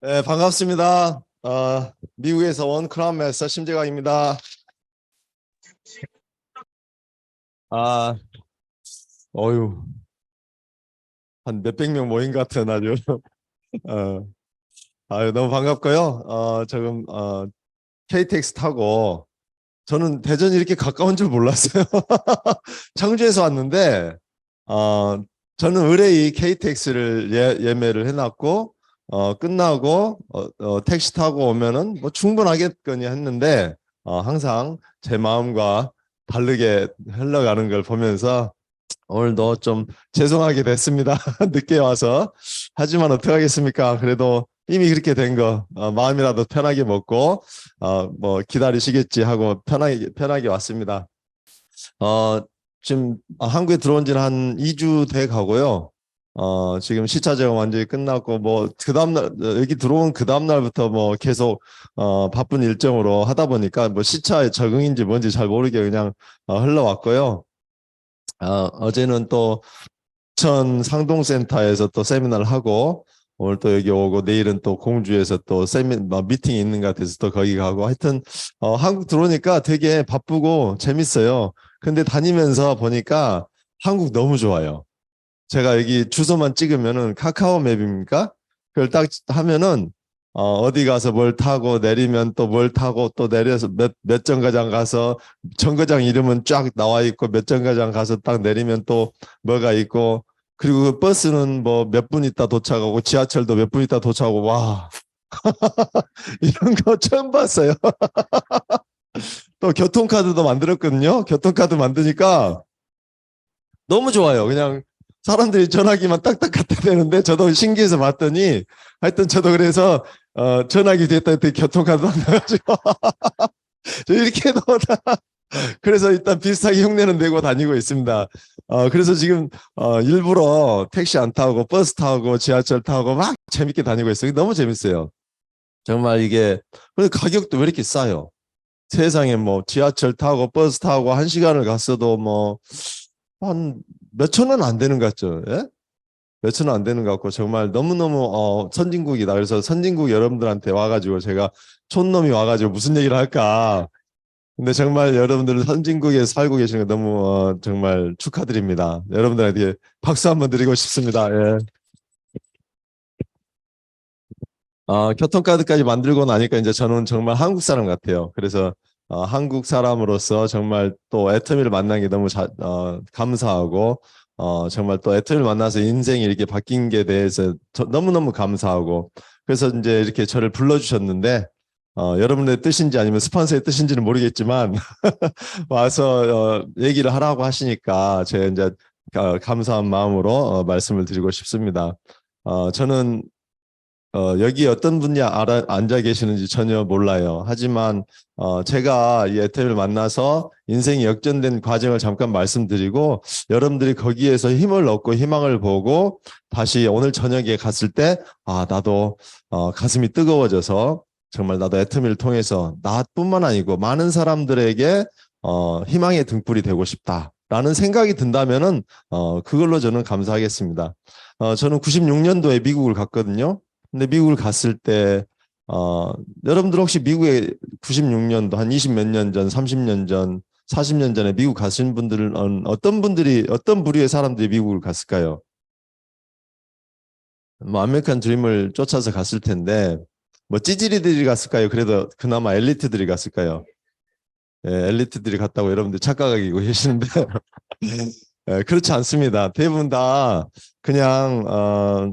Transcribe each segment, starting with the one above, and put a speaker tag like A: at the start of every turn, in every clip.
A: 네, 반갑습니다. 미국에서 온 크라운 마스터 심재광입니다. 아, 어유, 한 몇백 명 모인 것 같은 아주. 어, 너무 반갑고요. 지금 KTX 타고 저는 대전이 이렇게 가까운 줄 몰랐어요. 청주에서 왔는데 어, 저는 의뢰이 KTX를 예매를 해놨고 끝나고 택시 타고 오면은 뭐 충분하겠거니 했는데 항상 제 마음과 다르게 흘러가는 걸 보면서 오늘도 좀 죄송하게 됐습니다. 늦게 와서. 하지만 어떡하겠습니까? 그래도 이미 그렇게 된 거 마음이라도 편하게 먹고 뭐 기다리시겠지 하고 편하게 왔습니다. 어, 지금 한국에 들어온 지는 한 2주 돼 가고요. 지금 시차 적응 완전히 끝났고 뭐 그 다음날 여기 들어온 그 다음날부터 뭐 계속 바쁜 일정으로 하다 보니까 뭐 시차에 적응인지 뭔지 잘 모르게 그냥 흘러왔고요. 어제는 또 천 상동센터에서 또 세미나를 하고 오늘 또 여기 오고 내일은 또 공주에서 또 미팅이 있는 것 같아서 또 거기 가고 하여튼 한국 들어오니까 되게 바쁘고 재밌어요. 근데 다니면서 보니까 한국 너무 좋아요. 제가 여기 주소만 찍으면은 카카오 맵입니까? 그걸 딱 하면은 어디 가서 뭘 타고 내리면 또 뭘 타고 또 내려서 몇 정거장 가서 정거장 이름은 쫙 나와 있고 몇 정거장 가서 딱 내리면 또 뭐가 있고 그리고 그 버스는 뭐 몇 분 있다 도착하고 지하철도 몇 분 있다 도착하고 와 이런 거 처음 봤어요. 또 교통카드도 만들었거든요. 교통카드 만드니까 너무 좋아요. 그냥 사람들이 전화기만 딱딱 갖다 대는데 저도 신기해서 봤더니 하여튼 저도 그래서 전화기 됐다 했더니 교통카드 만나가지고 저 이렇게 넣어다 그래서 일단 비슷하게 흉내는 내고 다니고 있습니다. 그래서 지금 일부러 택시 안 타고 버스 타고 지하철 타고 막 재밌게 다니고 있어요. 너무 재밌어요. 정말 이게 근데 가격도 왜 이렇게 싸요? 세상에 뭐 지하철 타고 버스 타고 한 시간을 갔어도 뭐 한 몇천 원 안 되는 것 같죠? 예? 몇천 원 안 되는 것 같고 정말 너무너무 선진국이다. 그래서 선진국 여러분들한테 와가지고 제가 촌놈이 와가지고 무슨 얘기를 할까? 근데 정말 여러분들 선진국에 살고 계시는 거 너무 정말 축하드립니다. 여러분들한테 박수 한번 드리고 싶습니다. 예. 교통카드까지 만들고 나니까 이제 저는 정말 한국 사람 같아요. 그래서 한국 사람으로서 정말 또 애터미를 만난 게 너무 감사하고 정말 또 애터미를 만나서 인생이 이렇게 바뀐 게 대해서 너무너무 감사하고 그래서 이제 이렇게 저를 불러주셨는데 여러분의 뜻인지 아니면 스폰서의 뜻인지는 모르겠지만 와서 얘기를 하라고 하시니까 제가 이제 감사한 마음으로 말씀을 드리고 싶습니다. 저는 여기 어떤 분이 앉아 계시는지 전혀 몰라요. 하지만 제가 이 에템을 만나서 인생이 역전된 과정을 잠깐 말씀드리고 여러분들이 거기에서 힘을 얻고 희망을 보고 다시 오늘 저녁에 갔을 때 나도 가슴이 뜨거워져서 정말 나도 애터미를 통해서 나뿐만 아니고 많은 사람들에게 희망의 등불이 되고 싶다라는 생각이 든다면은 그걸로 저는 감사하겠습니다. 저는 96년도에 미국을 갔거든요. 근데 미국을 갔을 때 여러분들 혹시 미국에 96년도 한 20 몇 년 전, 30년 전, 40년 전에 미국 가신 분들은 어떤 분들이 어떤 부류의 사람들이 미국을 갔을까요? 뭐 아메리칸 드림을 쫓아서 갔을 텐데 뭐 찌질이들이 갔을까요? 그래도 그나마 엘리트들이 갔을까요? 예, 엘리트들이 갔다고 여러분들 착각하고 계시는데 그렇지 않습니다. 대부분 다 그냥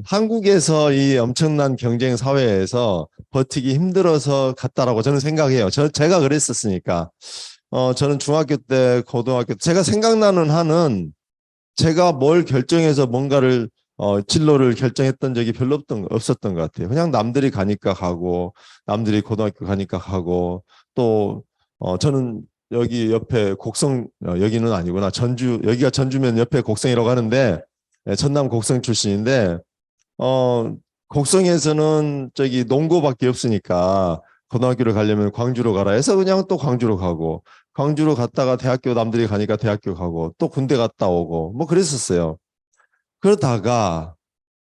A: 한국에서 이 엄청난 경쟁 사회에서 버티기 힘들어서 갔다라고 저는 생각해요. 제가 그랬었으니까. 저는 중학교 때, 고등학교 때 제가 생각나는 한은 제가 뭘 결정해서 뭔가를 진로를 결정했던 적이 별로 없었던 것 같아요. 그냥 남들이 가니까 가고 남들이 고등학교 가니까 가고 또 저는 여기 옆에 곡성 여기는 아니구나 전주 여기가 전주면 옆에 곡성이라고 하는데 전남 곡성 출신인데 어 곡성에서는 저기 농고밖에 없으니까 고등학교를 가려면 광주로 가라 해서 그냥 또 광주로 가고 광주로 갔다가 대학교 남들이 가니까 대학교 가고 또 군대 갔다 오고 뭐 그랬었어요. 그러다가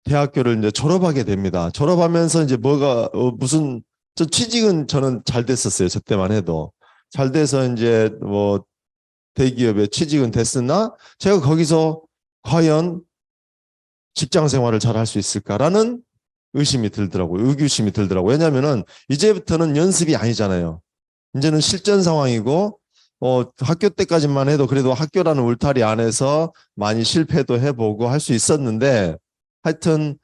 A: 대학교를 이제 졸업하게 됩니다. 졸업하면서 이제 뭐가 무슨 저 취직은 저는 잘 됐었어요. 저 때만 해도 잘 돼서 이제 뭐 대기업에 취직은 됐으나 제가 거기서 과연 직장 생활을 잘 할 수 있을까라는 의심이 들더라고요. 의구심이 들더라고요. 왜냐하면은 이제부터는 연습이 아니잖아요. 이제는 실전 상황이고 학교 때까지만 해도 그래도 학교라는 울타리 안에서 많이 실패도 해보고 할 수 있었는데 하여튼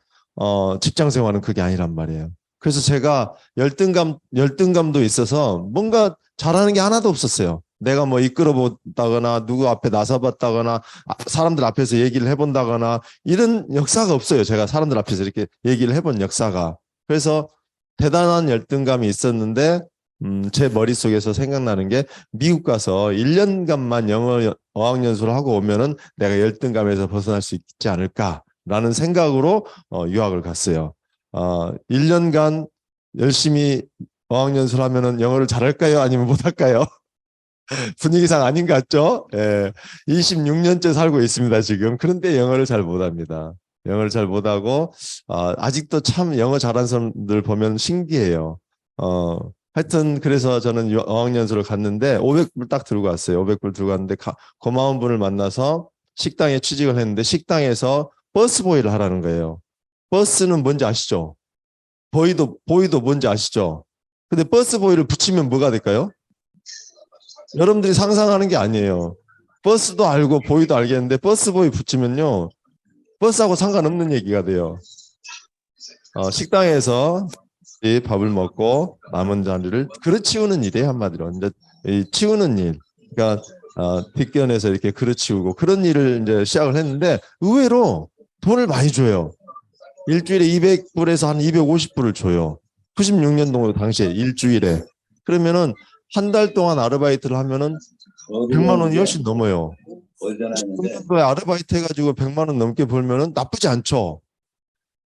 A: 직장 생활은 그게 아니란 말이에요. 그래서 제가 열등감도 있어서 뭔가 잘하는 게 하나도 없었어요. 내가 뭐 이끌어 본다거나 누구 앞에 나서봤다거나 사람들 앞에서 얘기를 해본다거나 이런 역사가 없어요. 제가 사람들 앞에서 이렇게 얘기를 해본 역사가. 그래서 대단한 열등감이 있었는데 제 머릿속에서 생각나는 게 미국 가서 1년간만 영어 어학연수를 하고 오면은 내가 열등감에서 벗어날 수 있지 않을까라는 생각으로 유학을 갔어요. 1년간 열심히 어학연수를 하면은 영어를 잘할까요? 아니면 못할까요? 분위기상 아닌 것 같죠? 예, 26년째 살고 있습니다, 지금. 그런데 영어를 잘 못합니다. 영어를 잘 못하고, 아직도 참 영어 잘하는 사람들 보면 신기해요. 하여튼, 그래서 저는 어학연수를 갔는데, 500불 딱 들고 왔어요. 500불 들고 왔는데, 고마운 분을 만나서 식당에 취직을 했는데, 식당에서 버스보이를 하라는 거예요. 버스는 뭔지 아시죠? 보이도 뭔지 아시죠? 근데 버스보이를 붙이면 뭐가 될까요? 여러분들이 상상하는 게 아니에요. 버스도 알고 보이도 알겠는데 버스보이 붙이면요. 버스하고 상관없는 얘기가 돼요. 식당에서 이 밥을 먹고 남은 자리를 그릇 치우는 일이에요. 한마디로. 이제 이 치우는 일. 그러니까 뒷견에서 이렇게 그릇 치우고 그런 일을 이제 시작을 했는데 의외로 돈을 많이 줘요. 일주일에 200불에서 한 250불을 줘요. 96년도 당시에 일주일에. 그러면은 한 달 동안 아르바이트를 하면은 100만 원이 훨씬 넘어요. 96년도에 아르바이트 해가지고 100만 원 넘게 벌면은 나쁘지 않죠.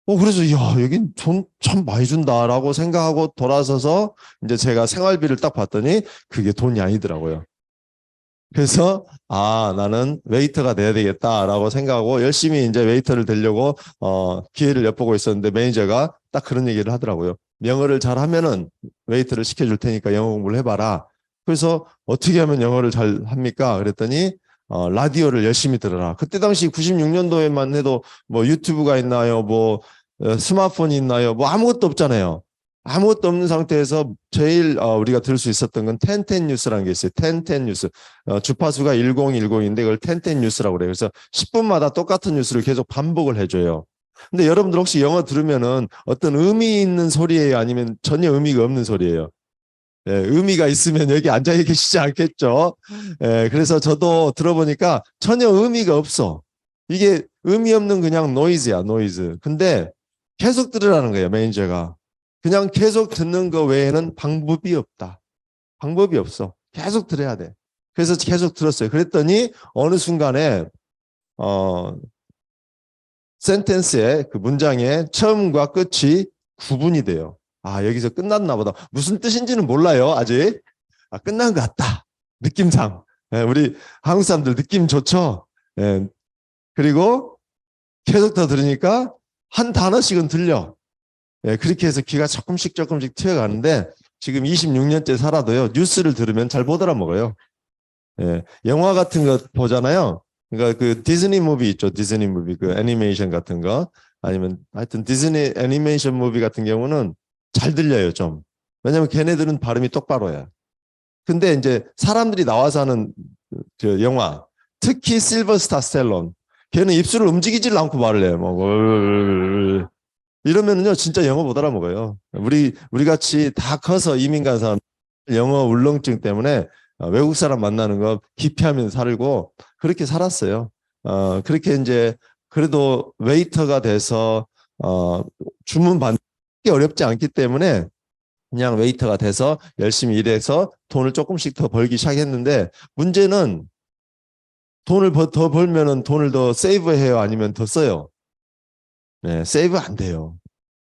A: 그래서 야 여긴 돈 참 많이 준다라고 생각하고 돌아서서 이제 제가 생활비를 딱 봤더니 그게 돈이 아니더라고요. 그래서 나는 웨이터가 돼야 되겠다라고 생각하고 열심히 이제 웨이터를 되려고 기회를 엿보고 있었는데 매니저가 딱 그런 얘기를 하더라고요. 영어를 잘하면은 웨이터를 시켜줄 테니까 영어 공부를 해봐라. 그래서 어떻게 하면 영어를 잘 합니까? 그랬더니 라디오를 열심히 들어라. 그때 당시 96년도에만 해도 뭐 유튜브가 있나요? 뭐 스마트폰이 있나요? 뭐 아무것도 없잖아요. 아무것도 없는 상태에서 제일 우리가 들을 수 있었던 건 텐텐 뉴스라는 게 있어요. 텐텐 뉴스. 주파수가 1010인데 그걸 텐텐 뉴스라고 그래요. 그래서 10분마다 똑같은 뉴스를 계속 반복을 해줘요. 근데 여러분들 혹시 영어 들으면은 어떤 의미 있는 소리예요? 아니면 전혀 의미가 없는 소리예요? 예, 의미가 있으면 여기 앉아 계시지 않겠죠? 예, 그래서 저도 들어보니까 전혀 의미가 없어. 이게 의미 없는 그냥 노이즈야, 노이즈. 근데 계속 들으라는 거예요, 매니저가. 그냥 계속 듣는 거 외에는 방법이 없다. 방법이 없어. 계속 들어야 돼. 그래서 계속 들었어요. 그랬더니 어느 순간에 센텐스의 그 문장의 처음과 끝이 구분이 돼요. 여기서 끝났나 보다. 무슨 뜻인지는 몰라요, 아직. 끝난 것 같다. 느낌상. 예, 우리 한국 사람들 느낌 좋죠? 예, 그리고 계속 더 들으니까 한 단어씩은 들려. 예, 그렇게 해서 귀가 조금씩 튀어가는데 지금 26년째 살아도요, 뉴스를 들으면 잘 못 알아먹어요. 예, 영화 같은 거 보잖아요. 그러니까 그 디즈니 무비 있죠. 디즈니 무비, 그 애니메이션 같은 거. 아니면 하여튼 디즈니 애니메이션 무비 같은 경우는 잘 들려요, 좀. 왜냐면 걔네들은 발음이 똑바로 해요. 근데 이제 사람들이 나와서 하는 그 영화, 특히 실버스타 스텔론, 걔는 입술을 움직이질 않고 말을 해요. 뭐 이러면은요 진짜 영어 못 알아먹어요. 우리 같이 다 커서 이민 간 사람 영어 울렁증 때문에 외국 사람 만나는 거 기피하면 살고 그렇게 살았어요. 그렇게 이제 그래도 웨이터가 돼서 주문 받기 어렵지 않기 때문에 그냥 웨이터가 돼서 열심히 일해서 돈을 조금씩 더 벌기 시작했는데 문제는 돈을 더 벌면은 돈을 더 세이브해요? 아니면 더 써요? 네, 세이브 안 돼요.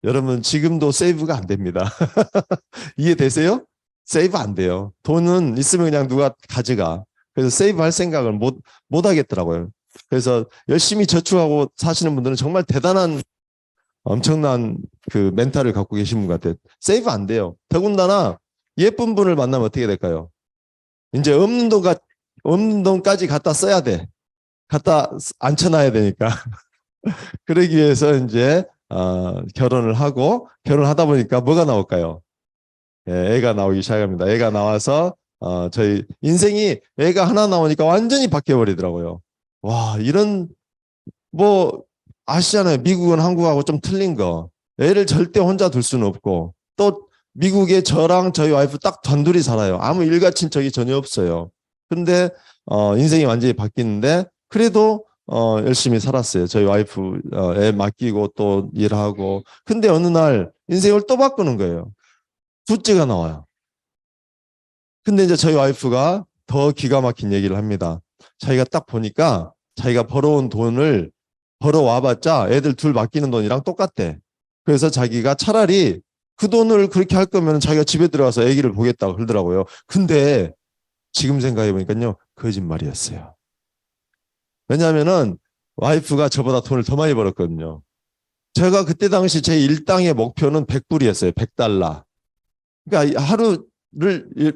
A: 여러분 지금도 세이브가 안 됩니다. 이해되세요? 세이브 안 돼요. 돈은 있으면 그냥 누가 가져가. 그래서 세이브 할 생각을 못 하겠더라고요. 그래서 열심히 저축하고 사시는 분들은 정말 대단한 엄청난 그 멘탈을 갖고 계신 분 같아요. 세이브 안 돼요. 더군다나 예쁜 분을 만나면 어떻게 될까요? 이제 없는 돈까지 갖다 써야 돼. 갖다 앉혀놔야 되니까. 그러기 위해서 이제 결혼을 하고 결혼하다 보니까 뭐가 나올까요? 예, 애가 나오기 시작합니다. 애가 나와서 저희 인생이 애가 하나 나오니까 완전히 바뀌어 버리더라고요. 와, 이런 뭐 아시잖아요. 미국은 한국하고 좀 틀린 거. 애를 절대 혼자 둘 수는 없고 또 미국에 저랑 저희 와이프 딱 단둘이 살아요. 아무 일가 친척이 전혀 없어요. 근데 인생이 완전히 바뀌는데 그래도 열심히 살았어요. 저희 와이프 애 맡기고 또 일하고. 근데 어느 날 인생을 또 바꾸는 거예요. 둘째가 나와요. 근데 이제 저희 와이프가 더 기가 막힌 얘기를 합니다. 자기가 딱 보니까 자기가 벌어온 돈을 벌어와봤자 애들 둘 맡기는 돈이랑 똑같대. 그래서 자기가 차라리 그 돈을 그렇게 할 거면 자기가 집에 들어가서 아기를 보겠다고 그러더라고요. 근데 지금 생각해 보니까요, 거짓말이었어요. 왜냐하면은 와이프가 저보다 돈을 더 많이 벌었거든요. 제가 그때 당시 제 일당의 목표는 100불이었어요. 100달러. 그러니까 하루를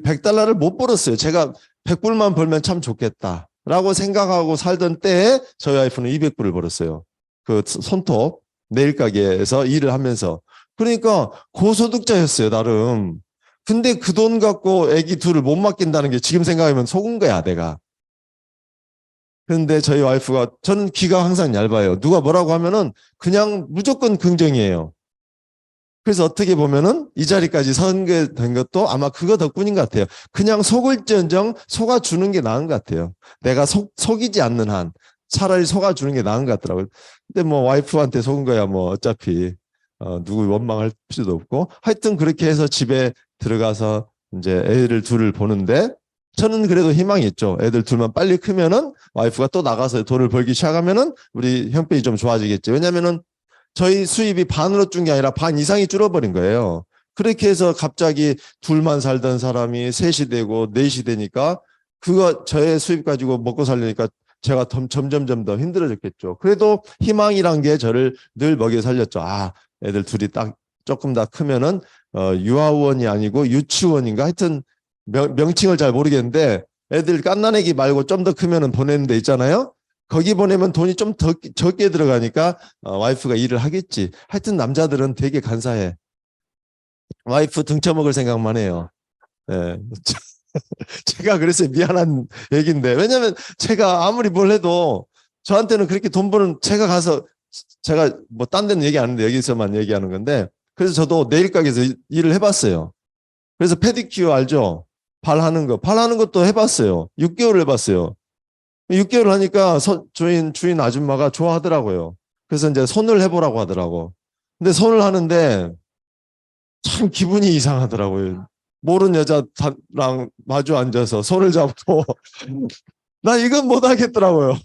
A: 100달러를 못 벌었어요. 제가 100불만 벌면 참 좋겠다라고 생각하고 살던 때에 저희 와이프는 200불을 벌었어요. 그 손톱 네일 가게에서 일을 하면서. 그러니까 고소득자였어요, 나름. 근데 그 돈 갖고 애기 둘을 못 맡긴다는 게 지금 생각하면 속은 거야, 내가. 근데 저희 와이프가, 저는 귀가 항상 얇아요. 누가 뭐라고 하면은 그냥 무조건 긍정이에요. 그래서 어떻게 보면은 이 자리까지 선게 된 것도 아마 그거 덕분인 것 같아요. 그냥 속을지언정 속아주는 게 나은 것 같아요. 내가 속이지 않는 한 차라리 속아주는 게 나은 것 같더라고요. 근데 뭐 와이프한테 속은 거야 뭐 어차피 누구 원망할 필요도 없고 하여튼 그렇게 해서 집에 들어가서 이제 애를 둘을 보는데 저는 그래도 희망이 있죠. 애들 둘만 빨리 크면은 와이프가 또 나가서 돈을 벌기 시작하면은 우리 형편이 좀 좋아지겠죠. 왜냐면은 저희 수입이 반으로 준 게 아니라 반 이상이 줄어버린 거예요. 그렇게 해서 갑자기 둘만 살던 사람이 셋이 되고 넷이 되니까 그거 저의 수입 가지고 먹고 살려니까 제가 점점점 더 힘들어졌겠죠. 그래도 희망이란 게 저를 늘 먹여 살렸죠. 아, 애들 둘이 딱 조금 더 크면은 유아원이 아니고 유치원인가 하여튼 명칭을 잘 모르겠는데 애들 갓난애기 말고 좀 더 크면은 보내는 데 있잖아요. 거기 보내면 돈이 좀 더 적게 들어가니까 와이프가 일을 하겠지. 하여튼 남자들은 되게 간사해. 와이프 등쳐먹을 생각만 해요. 예. 제가 그래서 미안한 얘기인데 왜냐면 제가 아무리 뭘 해도 저한테는 그렇게 돈 버는 제가 가서 제가 뭐 딴 데는 얘기 안 하는데 여기서만 얘기하는 건데 그래서 저도 네일 가게에서 일을 해봤어요. 그래서 페디큐어 알죠? 발 하는 거. 발 하는 것도 해봤어요. 6개월 해봤어요. 6개월 하니까 주인 아줌마가 좋아하더라고요. 그래서 이제 손을 해보라고 하더라고. 근데 손을 하는데 참 기분이 이상하더라고요. 모르는 여자랑 마주 앉아서 손을 잡고 나 이건 못 하겠더라고요.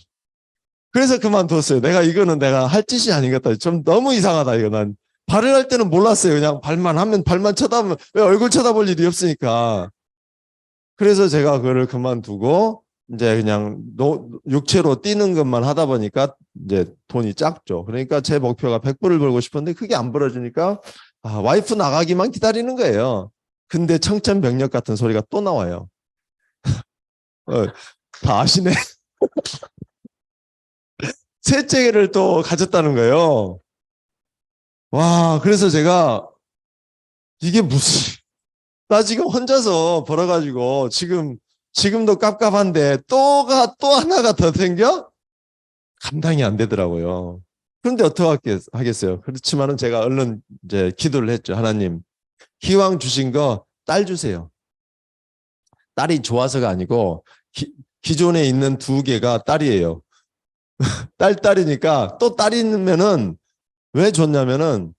A: 그래서 그만뒀어요. 이거는 내가 할 짓이 아니겠다. 좀 너무 이상하다 이거 난. 발을 할 때는 몰랐어요. 그냥 발만 하면 발만 쳐다보면 왜 얼굴 쳐다볼 일이 없으니까. 그래서 제가 그거를 그만두고 이제 그냥 육체로 뛰는 것만 하다 보니까 이제 돈이 작죠. 그러니까 제 목표가 100불을 벌고 싶은데 그게 안 벌어지니까 와이프 나가기만 기다리는 거예요. 근데 청천벽력 같은 소리가 또 나와요. 어, 다 아시네. 셋째를 또 가졌다는 거예요. 와, 그래서 제가 이게 무슨 나 지금 혼자서 벌어가지고 지금도 깝깝한데 또 하나가 더 생겨? 감당이 안 되더라고요. 그런데 어떻게 하겠어요? 그렇지만은 제가 얼른 이제 기도를 했죠. 하나님, 기왕 주신 거 딸 주세요. 딸이 좋아서가 아니고 기존에 있는 두 개가 딸이에요. 딸이니까 또 딸이면은 왜 좋냐면은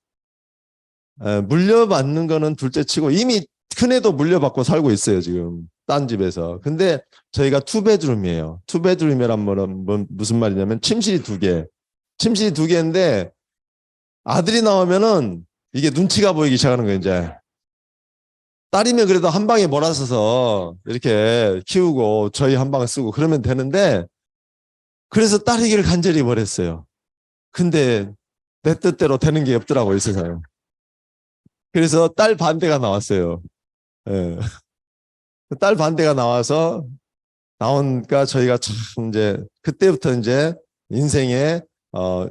A: 물려받는 거는 둘째 치고 이미 큰애도 물려받고 살고 있어요, 지금. 딴 집에서. 근데 저희가 투베드룸이에요. 투베드룸이란 말은 무슨 말이냐면 침실이 두 개. 침실이 두 개인데 아들이 나오면은 이게 눈치가 보이기 시작하는 거예요, 이제. 딸이면 그래도 한 방에 몰아서서 이렇게 키우고 저희 한 방에 쓰고 그러면 되는데 그래서 딸이기를 간절히 원했어요. 근데 내 뜻대로 되는 게 없더라고요, 이 세상에. 그래서 딸 반대가 나왔어요. 예. 딸 반대가 나오니까 저희가 참 이제 그때부터 이제 인생에 어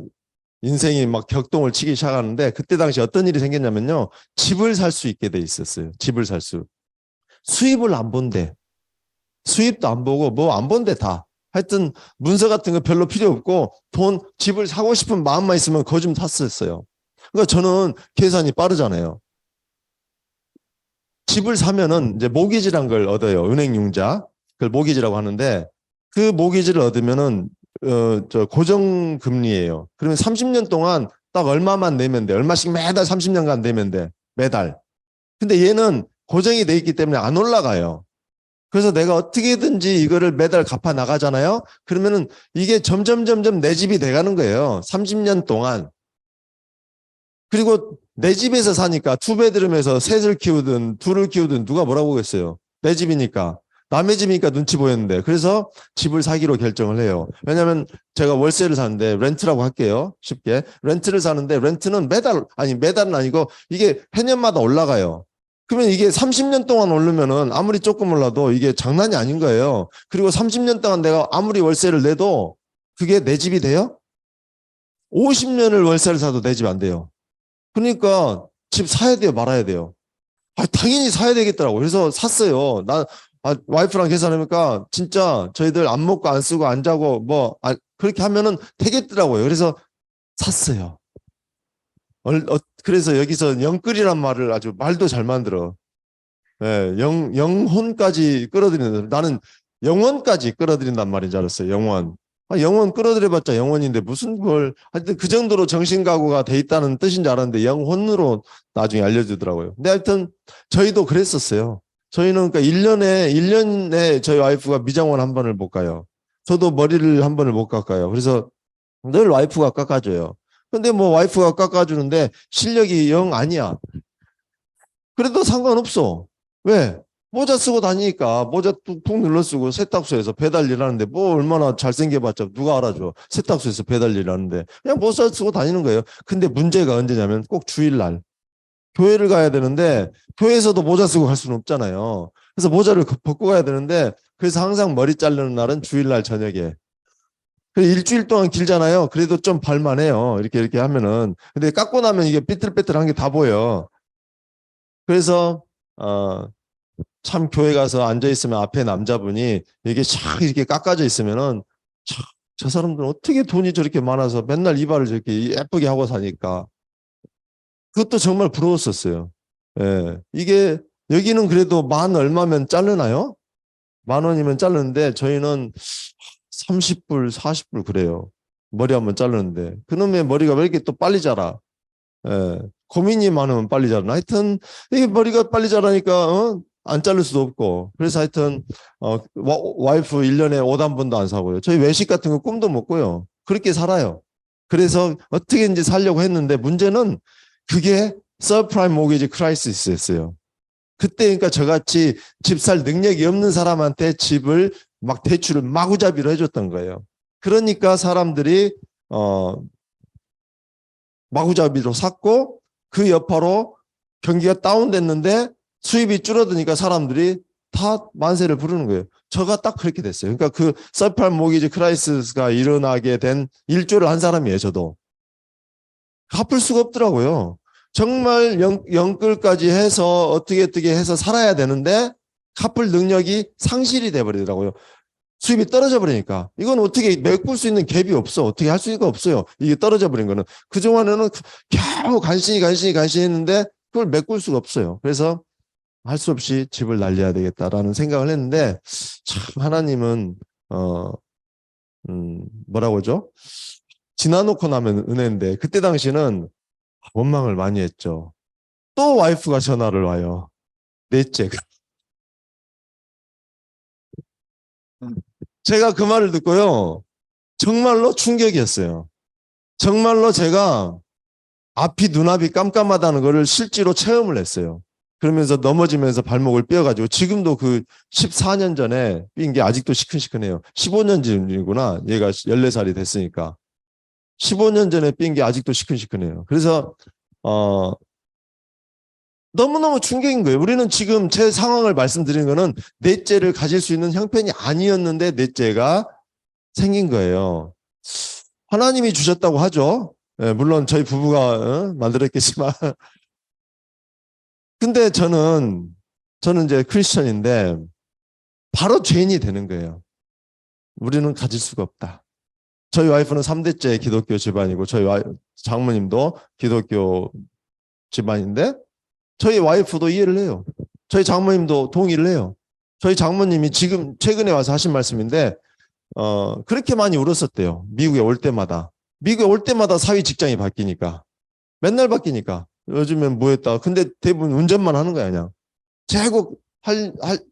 A: 인생이 막 격동을 치기 시작하는데, 그때 당시 어떤 일이 생겼냐면요. 집을 살 수 있게 돼 있었어요. 집을 살 수. 수입을 안 본대. 수입도 안 보고 뭐 안 본대 다. 하여튼 문서 같은 거 별로 필요 없고 집을 사고 싶은 마음만 있으면 그거 좀 샀었어요. 그러니까 저는 계산이 빠르잖아요. 집을 사면은 이제 모기지란 걸 얻어요. 은행 융자. 그걸 모기지라고 하는데, 그 모기지를 얻으면은 저 고정 금리예요. 그러면 30년 동안 딱 얼마만 내면 돼. 얼마씩 매달 30년간 내면 돼. 매달. 근데 얘는 고정이 돼 있기 때문에 안 올라가요. 그래서 내가 어떻게든지 이거를 매달 갚아 나가잖아요. 그러면은 이게 점점 내 집이 돼가는 거예요. 30년 동안. 그리고 내 집에서 사니까 투베드룸에서 셋을 키우든 둘을 키우든 누가 뭐라고 하겠어요. 내 집이니까. 남의 집이니까 눈치 보였는데. 그래서 집을 사기로 결정을 해요. 왜냐하면 제가 월세를 사는데, 렌트라고 할게요. 쉽게. 렌트를 사는데 렌트는 매달은 아니고 이게 해년마다 올라가요. 그러면 이게 30년 동안 오르면은 아무리 조금 올라도 이게 장난이 아닌 거예요. 그리고 30년 동안 내가 아무리 월세를 내도 그게 내 집이 돼요? 50년을 월세를 사도 내 집 안 돼요. 그러니까 집 사야 돼요, 말아야 돼요? 당연히 사야 되겠더라고. 그래서 샀어요. 와이프랑 계산하니까 진짜 저희들 안 먹고 안 쓰고 안 자고 그렇게 하면은 되겠더라고요. 그래서 샀어요. 그래서 여기서 영끌이란 말을 아주 말도 잘 만들어. 예, 영혼까지 끌어들이는, 나는 영원까지 끌어들인단 말인 줄 알았어요. 영원. 영원 끌어들여봤자 영원인데 무슨 걸, 하여튼 그 정도로 정신가구가 돼 있다는 뜻인 줄 알았는데 영혼으로 나중에 알려주더라고요. 근데 하여튼 저희도 그랬었어요. 저희는 그러니까 1년에 저희 와이프가 미장원 한 번을 못 가요. 저도 머리를 한 번을 못 깎아요. 그래서 늘 와이프가 깎아줘요. 근데 뭐 와이프가 깎아주는데 실력이 영 아니야. 그래도 상관없어. 왜? 모자 쓰고 다니니까 모자 툭툭 눌러 쓰고 세탁소에서 배달 일하는데 뭐 얼마나 잘생겨봤자 누가 알아줘. 세탁소에서 배달 일하는데 그냥 모자 쓰고 다니는 거예요. 근데 문제가 언제냐면 꼭 주일날 교회를 가야 되는데, 교회에서도 모자 쓰고 갈 수는 없잖아요. 그래서 모자를 벗고 가야 되는데, 그래서 항상 머리 자르는 날은 주일날 저녁에. 일주일 동안 길잖아요. 그래도 좀 발만해요. 이렇게 하면은. 근데 깎고 나면 이게 삐뚤빼뚤한 게 다 보여. 그래서 참 교회 가서 앉아 있으면 앞에 남자분이 이게 쫙 이렇게 깎아져 있으면은 참, 저 사람들은 어떻게 돈이 저렇게 많아서 맨날 이발을 저렇게 예쁘게 하고 사니까. 그것도 정말 부러웠었어요. 예. 이게 여기는 그래도 만 얼마면 자르나요? 10,000원이면 자르는데 저희는 30불, 40불 그래요. 머리 한번 자르는데. 그놈의 머리가 왜 이렇게 또 빨리 자라? 예. 고민이 많으면 빨리 자라. 하여튼 이게 머리가 빨리 자라니까 안 자를 수도 없고. 그래서 하여튼 와이프 1년에 옷 한 번도 안 사고요. 저희 외식 같은 거 꿈도 못 꿔요. 그렇게 살아요. 그래서 어떻게든지 살려고 했는데 문제는 그게 서프라임 모기지 크라이시스였어요. 그때 그러니까 저같이 집 살 능력이 없는 사람한테 집을 막 대출을 마구잡이로 해줬던 거예요. 그러니까 사람들이 마구잡이로 샀고, 그 여파로 경기가 다운됐는데 수입이 줄어드니까 사람들이 다 만세를 부르는 거예요. 저가 딱 그렇게 됐어요. 그러니까 그 서프라임 모기지 크라이시스가 일어나게 된 일조를 한 사람이에요. 저도. 갚을 수가 없더라고요. 정말 영끌까지 해서 어떻게 해서 살아야 되는데 갚을 능력이 상실이 돼버리더라고요. 수입이 떨어져 버리니까. 이건 어떻게 메꿀 수 있는 갭이 없어. 어떻게 할 수가 없어요. 이게 떨어져 버린 거는. 그동안에는 겨우 간신히 했는데 그걸 메꿀 수가 없어요. 그래서 할 수 없이 집을 날려야 되겠다라는 생각을 했는데, 참 하나님은 뭐라고 하죠? 지나놓고 나면 은혜인데, 그때 당시는 원망을 많이 했죠. 또 와이프가 전화를 와요. 넷째. 제가 그 말을 듣고요. 정말로 충격이었어요. 정말로 제가 눈앞이 깜깜하다는 것을 실제로 체험을 했어요. 그러면서 넘어지면서 발목을 삐어가지고, 지금도 그 14년 전에 삔 게 아직도 시큰시큰해요. 15년 전이구나. 얘가 14살이 됐으니까. 15년 전에 삔 게 아직도 시큰시큰해요. 그래서 너무너무 충격인 거예요. 우리는 지금 제 상황을 말씀드린 거는 넷째를 가질 수 있는 형편이 아니었는데 넷째가 생긴 거예요. 하나님이 주셨다고 하죠. 예, 물론 저희 부부가 만들었겠지만. 근데 저는 이제 크리스천인데 바로 죄인이 되는 거예요. 우리는 가질 수가 없다. 저희 와이프는 3대째 기독교 집안이고 저희 장모님도 기독교 집안인데 저희 와이프도 이해를 해요. 저희 장모님도 동의를 해요. 저희 장모님이 지금 최근에 와서 하신 말씀인데 그렇게 많이 울었었대요. 미국에 올 때마다. 미국에 올 때마다 사위 직장이 바뀌니까. 맨날 바뀌니까. 요즘엔 뭐 했다. 근데 대부분 운전만 하는 거야, 그냥. 최고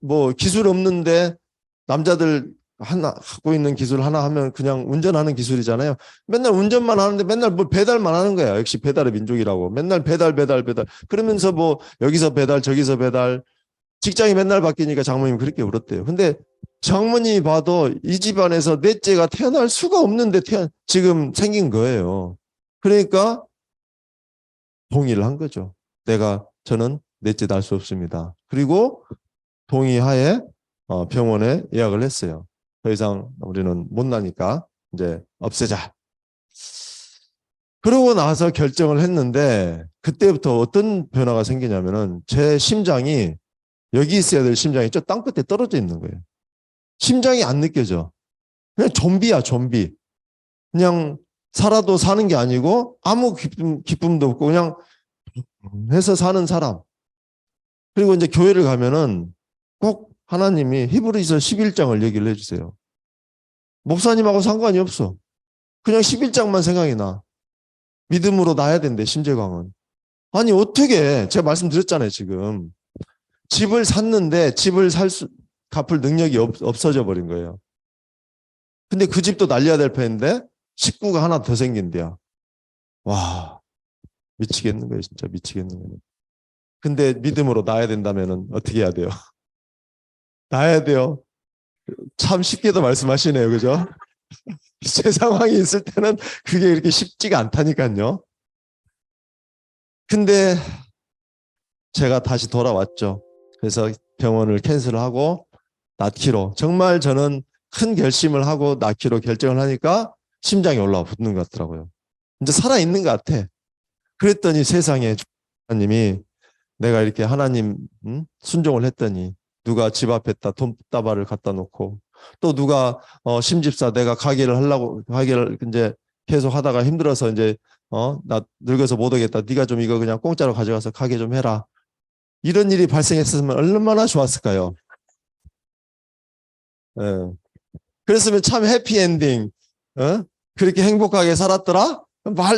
A: 뭐 기술 없는데 남자들 하나 갖고 있는 기술 하나 하면 그냥 운전하는 기술이잖아요. 맨날 운전만 하는데 맨날 뭐 배달만 하는 거야. 역시 배달의 민족이라고. 맨날 배달. 그러면서 뭐 여기서 배달 저기서 배달. 직장이 맨날 바뀌니까 장모님 그렇게 울었대요. 근데 장모님이 봐도 이 집안에서 넷째가 태어날 수가 없는데 지금 생긴 거예요. 그러니까 동의를 한 거죠. 저는 넷째 낳을 수 없습니다. 그리고 동의하에 병원에 예약을 했어요. 더 이상 우리는 못 나니까 이제 없애자. 그러고 나서 결정을 했는데 그때부터 어떤 변화가 생기냐면은 제 심장이 여기 있어야 될 심장이 저 땅끝에 떨어져 있는 거예요. 심장이 안 느껴져. 그냥 좀비야, 좀비. 그냥 살아도 사는 게 아니고 아무 기쁨도 없고 그냥 해서 사는 사람. 그리고 이제 교회를 가면은 꼭 하나님이 히브리서 11장을 얘기를 해주세요. 목사님하고 상관이 없어. 그냥 11장만 생각이 나. 믿음으로 나야 된대, 심재광은. 아니, 어떻게, 제가 말씀드렸잖아요, 지금. 집을 샀는데 집을 갚을 능력이 없어져 버린 거예요. 근데 그 집도 날려야 될 판인데 식구가 하나 더 생긴대요. 와, 미치겠는 거예요, 진짜 미치겠는 거예요. 근데 믿음으로 나야 된다면은 어떻게 해야 돼요? 나야 돼요. 참 쉽게도 말씀하시네요, 그죠? 제 상황이 있을 때는 그게 이렇게 쉽지가 않다니까요. 근데 제가 다시 돌아왔죠. 그래서 병원을 캔슬하고 낳기로. 정말 저는 큰 결심을 하고 낳기로 결정을 하니까 심장이 올라와 붙는 것 같더라고요. 이제 살아있는 것 같아. 그랬더니 세상에 하나님이 내가 이렇게 하나님 순종을 했더니 누가 집 앞에다 돈다발을 갖다 놓고 또 누가 심집사 내가 가게를 이제 계속 하다가 힘들어서 이제 나 늙어서 못 오겠다. 네가 좀 이거 그냥 공짜로 가져가서 가게 좀 해라. 이런 일이 발생했으면 얼마나 좋았을까요? 예. 그랬으면 참 해피엔딩. 그렇게 행복하게 살았더라?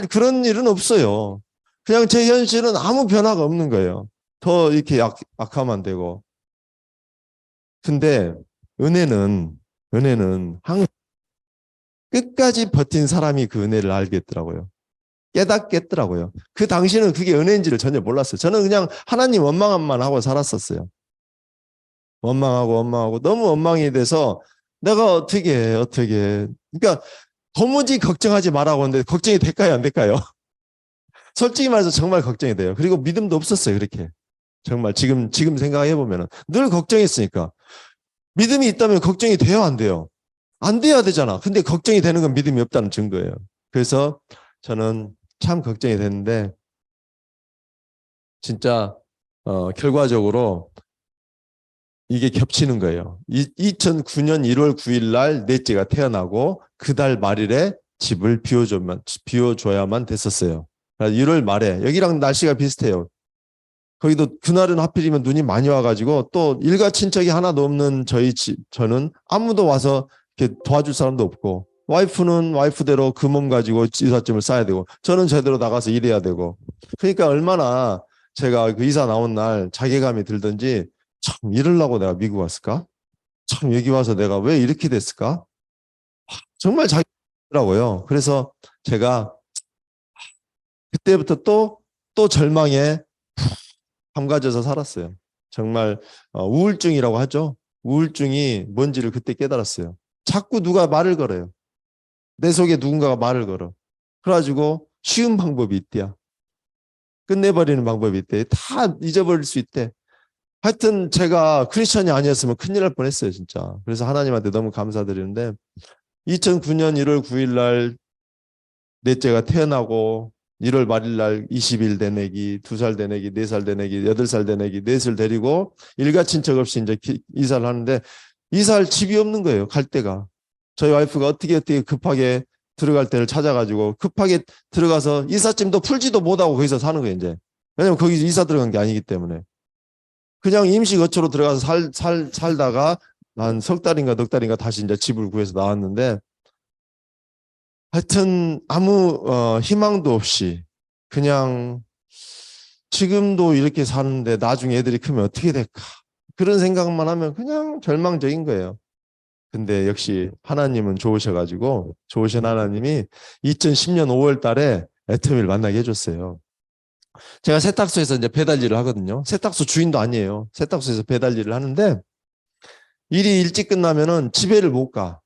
A: 그런 일은 없어요. 그냥 제 현실은 아무 변화가 없는 거예요. 더 이렇게 악하면 되고. 근데 은혜는 항상 끝까지 버틴 사람이 그 은혜를 알겠더라고요. 깨닫겠더라고요. 그 당시는 그게 은혜인지를 전혀 몰랐어요. 저는 그냥 하나님 원망만 하고 살았었어요. 원망하고 너무 원망이 돼서 내가 어떻게 그러니까 도무지 걱정하지 말라고 하는데 걱정이 될까요 안 될까요? 솔직히 말해서 정말 걱정이 돼요. 그리고 믿음도 없었어요. 그렇게 정말 지금 생각해 보면은 늘 걱정했으니까 믿음이 있다면 걱정이 돼요 안 돼요? 안 돼야 되잖아. 근데 걱정이 되는 건 믿음이 없다는 증거예요. 그래서 저는 참 걱정이 됐는데 진짜 결과적으로 이게 겹치는 거예요. 2009년 1월 9일 날 넷째가 태어나고 그 달 말일에 집을 비워줘야만 됐었어요. 1월 말에 여기랑 날씨가 비슷해요. 거기도 그날은 하필이면 눈이 많이 와가지고 또 일가 친척이 하나도 없는 저는 아무도 와서 이렇게 도와줄 사람도 없고 와이프는 와이프대로 그 몸 가지고 이삿짐을 싸야 되고 저는 제대로 나가서 일해야 되고 그러니까 얼마나 제가 그 이사 나온 날 자괴감이 들든지 참 이러려고 내가 미국 왔을까? 참 여기 와서 내가 왜 이렇게 됐을까? 정말 자괴감이더라고요. 그래서 제가 그때부터 또 절망에 함가져서 살았어요. 정말 우울증이라고 하죠. 우울증이 뭔지를 그때 깨달았어요. 자꾸 누가 말을 걸어요. 내 속에 누군가가 말을 걸어. 그래가지고 쉬운 방법이 있대요. 끝내버리는 방법이 있대. 다 잊어버릴 수 있대. 하여튼 제가 크리스천이 아니었으면 큰일 날 뻔했어요, 진짜. 그래서 하나님한테 너무 감사드리는데 2009년 1월 9일 날 넷째가 태어나고 1월 말일 날 20일 대내기, 2살 대내기, 4살 대내기, 8살 대내기, 넷을 데리고 일가 친척 없이 이제 이사를 하는데 이사할 집이 없는 거예요, 갈 데가. 저희 와이프가 어떻게 급하게 들어갈 때를 찾아가지고 급하게 들어가서 이삿짐도 풀지도 못하고 거기서 사는 거예요, 이제. 왜냐면 거기 이사 들어간 게 아니기 때문에. 그냥 임시 거처로 들어가서 살다가 한 석 달인가 넉 달인가 다시 이제 집을 구해서 나왔는데 하여튼 아무 희망도 없이 그냥 지금도 이렇게 사는데 나중에 애들이 크면 어떻게 될까 그런 생각만 하면 그냥 절망적인 거예요. 근데 역시 하나님은 좋으셔가지고 좋으신 하나님이 2010년 5월 달에 애터미를 만나게 해줬어요. 제가 세탁소에서 이제 배달 일을 하거든요. 세탁소 주인도 아니에요. 세탁소에서 배달 일을 하는데 일이 일찍 끝나면은 집에를 못 가.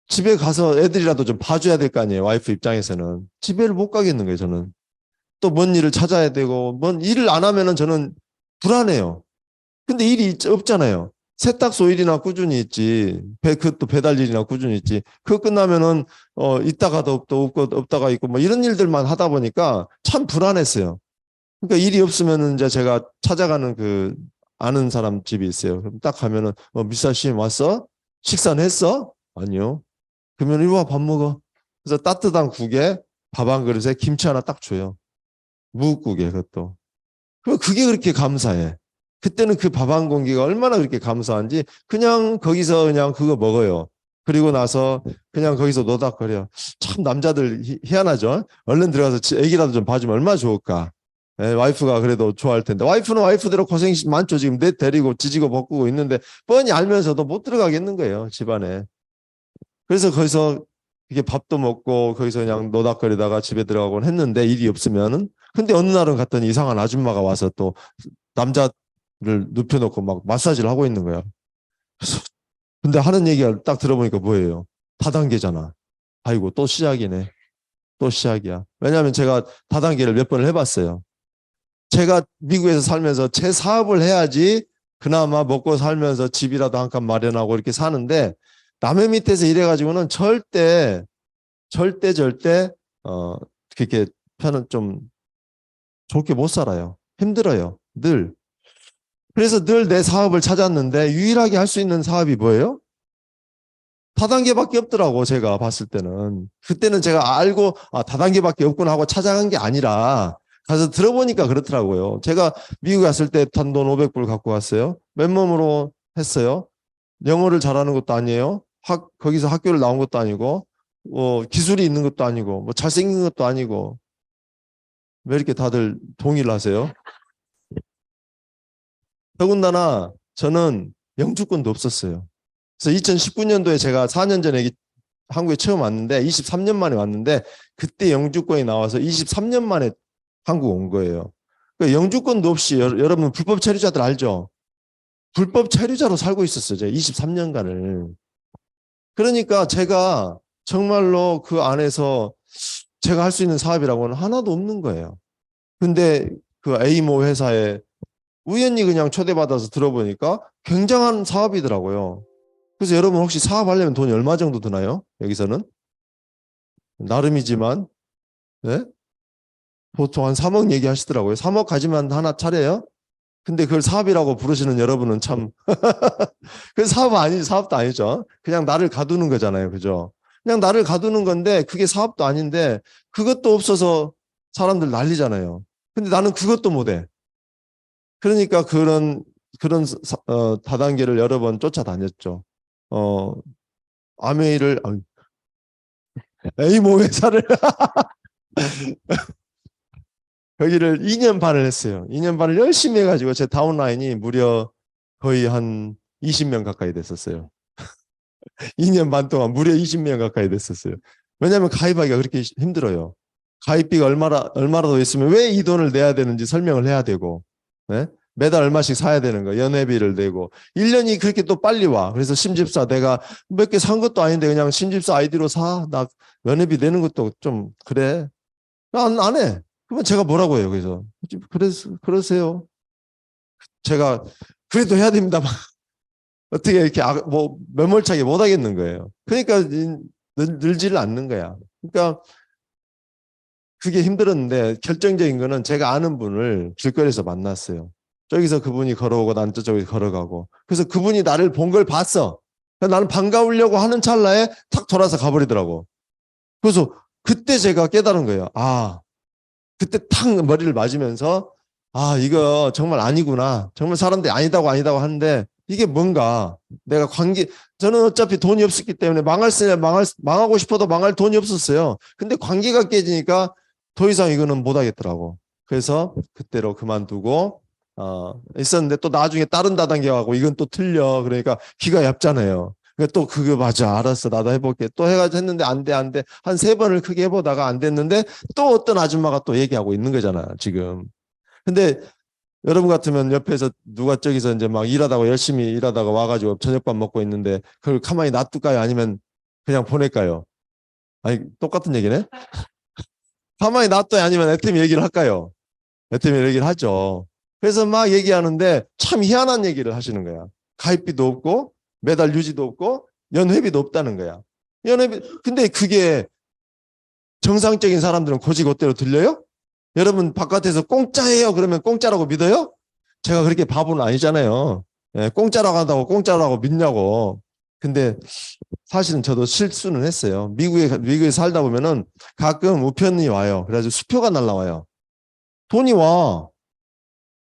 A: 집에 가서 애들이라도 좀 봐줘야 될 거 아니에요. 와이프 입장에서는. 집에를 못 가겠는 거예요, 저는. 또 뭔 일을 찾아야 되고, 뭔 일을 안 하면은 저는 불안해요. 근데 일이 없잖아요. 세탁소 일이나 꾸준히 있지. 그것도 배달 일이나 꾸준히 있지. 그거 끝나면은, 있다가도 없고, 없다가 있고, 뭐 이런 일들만 하다 보니까 참 불안했어요. 그러니까 일이 없으면은 이제 제가 찾아가는 그 아는 사람 집이 있어요. 그럼 딱 가면은, 미사 씨 왔어? 식사는 했어? 아니요. 그러면 이리 와 밥 먹어. 그래서 따뜻한 국에 밥 한 그릇에 김치 하나 딱 줘요. 무국국에 그것도. 그럼 그게 그렇게 감사해. 그때는 그 밥 한 공기가 얼마나 그렇게 감사한지 그냥 거기서 그냥 그거 먹어요. 그리고 나서 그냥 거기서 노닥거려. 참 남자들 희한하죠. 얼른 들어가서 애기라도 좀 봐주면 얼마나 좋을까. 와이프가 그래도 좋아할 텐데 와이프는 와이프대로 고생 많죠. 지금 내 데리고 지지고 볶고 있는데 뻔히 알면서도 못 들어가겠는 거예요. 집안에. 그래서 거기서 이게 밥도 먹고 거기서 그냥 노닥거리다가 집에 들어가곤 했는데 일이 없으면은 근데 어느 날은 갔더니 이상한 아줌마가 와서 또 남자를 눕혀놓고 막 마사지를 하고 있는 거야. 그래서 근데 하는 얘기가 딱 들어보니까 뭐예요? 다단계잖아. 아이고 또 시작이네. 또 시작이야. 왜냐하면 제가 다단계를 몇 번을 해봤어요. 제가 미국에서 살면서 제 사업을 해야지 그나마 먹고 살면서 집이라도 한 칸 마련하고 이렇게 사는데 남의 밑에서 일해가지고는 절대 그렇게 편은 좀 좋게 못 살아요. 힘들어요. 늘. 그래서 늘 내 사업을 찾았는데 유일하게 할 수 있는 사업이 뭐예요? 다단계밖에 없더라고 제가 봤을 때는. 그때는 제가 알고 다단계밖에 없구나 하고 찾아간 게 아니라 가서 들어보니까 그렇더라고요. 제가 미국 갔을 때 단돈 500불 갖고 갔어요. 맨몸으로 했어요. 영어를 잘하는 것도 아니에요. 거기서 학교를 나온 것도 아니고 기술이 있는 것도 아니고 뭐 잘생긴 것도 아니고 왜 이렇게 다들 동의를 하세요? 더군다나 저는 영주권도 없었어요. 그래서 2019년도에 제가 4년 전에 한국에 처음 왔는데 23년 만에 왔는데 그때 영주권이 나와서 23년 만에 한국 온 거예요. 그러니까 영주권도 없이 여러분 불법 체류자들 알죠? 불법 체류자로 살고 있었어요. 제가 23년간을. 그러니까 제가 정말로 그 안에서 제가 할 수 있는 사업이라고는 하나도 없는 거예요. 근데 그 A모 회사에 우연히 그냥 초대받아서 들어보니까 굉장한 사업이더라고요. 그래서 여러분 혹시 사업하려면 돈이 얼마 정도 드나요? 여기서는? 나름이지만 네? 보통 한 3억 얘기하시더라고요. 3억 가지면 하나 차려요? 근데 그걸 사업이라고 부르시는 여러분은 참 그 사업 아니지 사업도 아니죠. 그냥 나를 가두는 거잖아요. 그죠? 그냥 나를 가두는 건데 그게 사업도 아닌데 그것도 없어서 사람들 난리잖아요. 근데 나는 그것도 못해. 그러니까 그런 다단계를 여러 번 쫓아다녔죠. 어, 아메이를 A모 회사를 거기를 2년 반을 했어요. 2년 반을 열심히 해가지고 제 다운라인이 무려 거의 한 20명 가까이 됐었어요. 2년 반 동안 무려 20명 가까이 됐었어요. 왜냐하면 가입하기가 그렇게 힘들어요. 가입비가 얼마라도 있으면 왜 이 돈을 내야 되는지 설명을 해야 되고, 네? 매달 얼마씩 사야 되는 거, 연회비를 내고. 1년이 그렇게 또 빨리 와. 그래서 신집사 내가 몇 개 산 것도 아닌데 그냥 신집사 아이디로 사. 나 연회비 내는 것도 좀 그래. 안 해. 그러면 제가 뭐라고 해요, 그래서. 그러세요. 제가 그래도 해야 됩니다. 어떻게 이렇게 뭐 매몰차게 못 하겠는 거예요. 그러니까 늘지를 않는 거야. 그러니까 그게 힘들었는데 결정적인 거는 제가 아는 분을 길거리에서 만났어요. 저기서 그분이 걸어오고 난 저쪽에 걸어가고. 그래서 그분이 나를 본 걸 봤어. 나는 반가우려고 하는 찰나에 탁 돌아서 가버리더라고. 그래서 그때 제가 깨달은 거예요. 아, 그때 탁 머리를 맞으면서 아, 이거 정말 아니구나. 정말 사람들이 아니다고 하는데 이게 뭔가 내가 저는 어차피 돈이 없었기 때문에 망하고 싶어도 망할 돈이 없었어요. 근데 관계가 깨지니까 더 이상 이거는 못 하겠더라고. 그래서 그때로 그만두고 있었는데 또 나중에 다른 다단계하고 이건 또 틀려. 그러니까 귀가 얇잖아요. 그러니까 또 그거 맞아. 알았어. 나도 해볼게. 또 해가지고 했는데 안 돼. 한 3번을 크게 해보다가 안 됐는데 또 어떤 아줌마가 또 얘기하고 있는 거잖아, 지금. 근데 여러분 같으면 옆에서 누가 저기서 이제 막 열심히 일하다가 와가지고 저녁밥 먹고 있는데 그걸 가만히 놔둘까요? 아니면 그냥 보낼까요? 아니, 똑같은 얘기네? 가만히 놔둬야 아니면 애템이 얘기를 할까요? 애템이 얘기를 하죠. 그래서 막 얘기하는데 참 희한한 얘기를 하시는 거야. 가입비도 없고 매달 유지도 없고 연회비도 없다는 거야. 근데 그게 정상적인 사람들은 고지고대로 들려요? 여러분 바깥에서 공짜예요 그러면 공짜라고 믿어요? 제가 그렇게 바보는 아니잖아요. 예, 공짜라고 한다고 공짜라고 믿냐고. 근데 사실은 저도 실수는 했어요. 미국에 살다 보면은 가끔 우편이 와요. 그래가지고 수표가 날라와요. 돈이 와.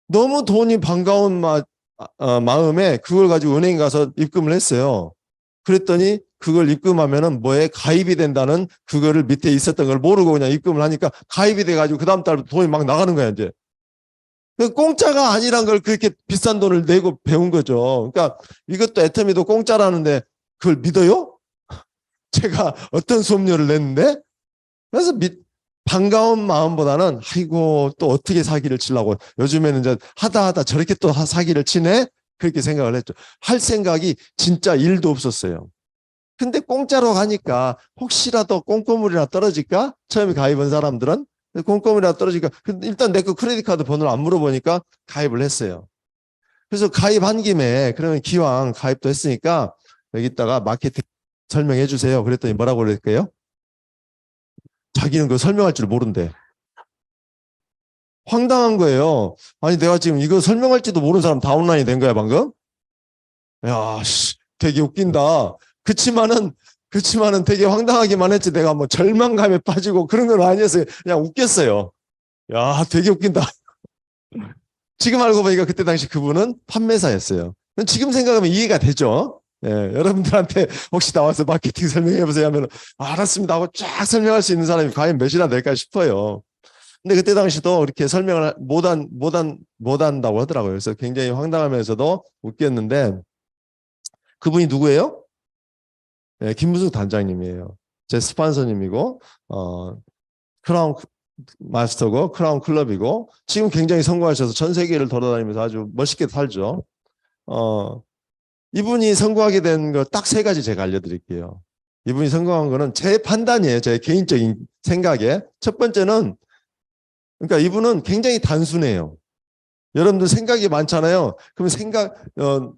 A: 너무 돈이 반가운 마음에 그걸 가지고 은행 가서 입금을 했어요. 그랬더니 그걸 입금하면은 뭐에 가입이 된다는 그거를 밑에 있었던 걸 모르고 그냥 입금을 하니까 가입이 돼가지고 그 다음 달 돈이 막 나가는 거야, 이제. 공짜가 아니란 걸 그렇게 비싼 돈을 내고 배운 거죠. 그러니까 이것도 애터미도 공짜라는데 그걸 믿어요? 제가 어떤 수업료를 냈는데? 그래서 반가운 마음보다는 아이고 또 어떻게 사기를 치려고 요즘에는 이제 하다 저렇게 또 사기를 치네? 그렇게 생각을 했죠. 할 생각이 진짜 일도 없었어요. 근데 공짜로 가니까 혹시라도 꼼꼼물이나 떨어질까? 처음에 가입한 사람들은 꼼꼼이라 떨어지니까 일단 내 거 크레딧 카드 번호를 안 물어보니까 가입을 했어요. 그래서 가입한 김에 그러면 기왕 가입도 했으니까 여기다가 마케팅 설명해 주세요. 그랬더니 뭐라고 그랬게요? 자기는 그거 설명할 줄 모른대. 황당한 거예요. 아니 내가 지금 이거 설명할지도 모르는 사람 다 온라인이 된 거야 방금? 야, 되게 웃긴다. 그치만은 되게 황당하기만 했지. 내가 뭐 절망감에 빠지고 그런 건 아니었어요. 그냥 웃겼어요. 야, 되게 웃긴다. 지금 알고 보니까 그때 당시 그분은 판매사였어요. 지금 생각하면 이해가 되죠. 예, 여러분들한테 혹시 나와서 마케팅 설명해 보세요 하면 알았습니다 하고 쫙 설명할 수 있는 사람이 과연 몇이나 될까 싶어요. 근데 그때 당시도 이렇게 설명을 못 한다고 하더라고요. 그래서 굉장히 황당하면서도 웃겼는데 그분이 누구예요? 네, 김무숙 단장님이에요. 제 스폰서님이고 크라운 마스터고 크라운 클럽이고 지금 굉장히 성공하셔서 전 세계를 돌아다니면서 아주 멋있게 살죠. 이분이 성공하게 된 거 딱 3가지 제가 알려드릴게요. 이분이 성공한 거는 제 판단이에요. 제 개인적인 생각에. 첫 번째는 그러니까 이분은 굉장히 단순해요. 여러분들 생각이 많잖아요. 그러면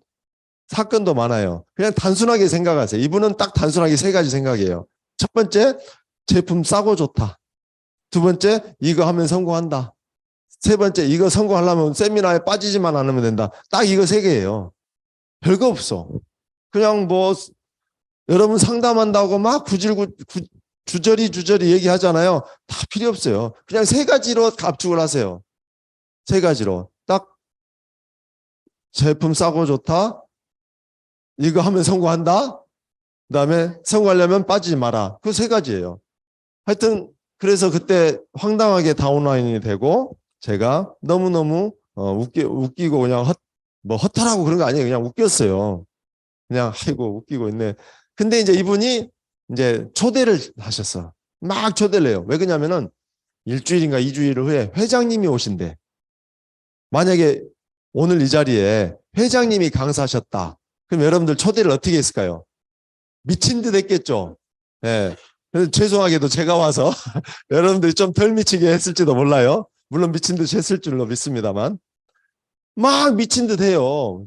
A: 사건도 많아요. 그냥 단순하게 생각하세요. 이분은 딱 단순하게 3가지 생각이에요. 첫 번째, 제품 싸고 좋다. 두 번째, 이거 하면 성공한다. 세 번째, 이거 성공하려면 세미나에 빠지지만 않으면 된다. 딱 이거 3개예요. 별거 없어. 그냥 뭐 여러분 상담한다고 막 주저리 얘기하잖아요. 다 필요 없어요. 그냥 3가지로 압축을 하세요. 3가지로. 딱 제품 싸고 좋다. 이거 하면 성공한다. 그다음에 성공하려면 빠지지 마라. 그 3가지예요. 하여튼 그래서 그때 황당하게 다운라인이 되고 제가 너무너무 웃기고 그냥 허탈하고 그런 거 아니에요. 그냥 웃겼어요. 그냥 아이고 웃기고 있네. 근데 이제 이분이 이제 초대를 하셨어. 막 초대를 해요. 왜 그러냐면은 1주일인가 2주일 후에 회장님이 오신대. 만약에 오늘 이 자리에 회장님이 강사하셨다. 그럼 여러분들 초대를 어떻게 했을까요? 미친 듯 했겠죠. 예. 그래서 죄송하게도 제가 와서 여러분들이 좀 덜 미치게 했을지도 몰라요. 물론 미친 듯 했을 줄로 믿습니다만. 막 미친 듯 해요.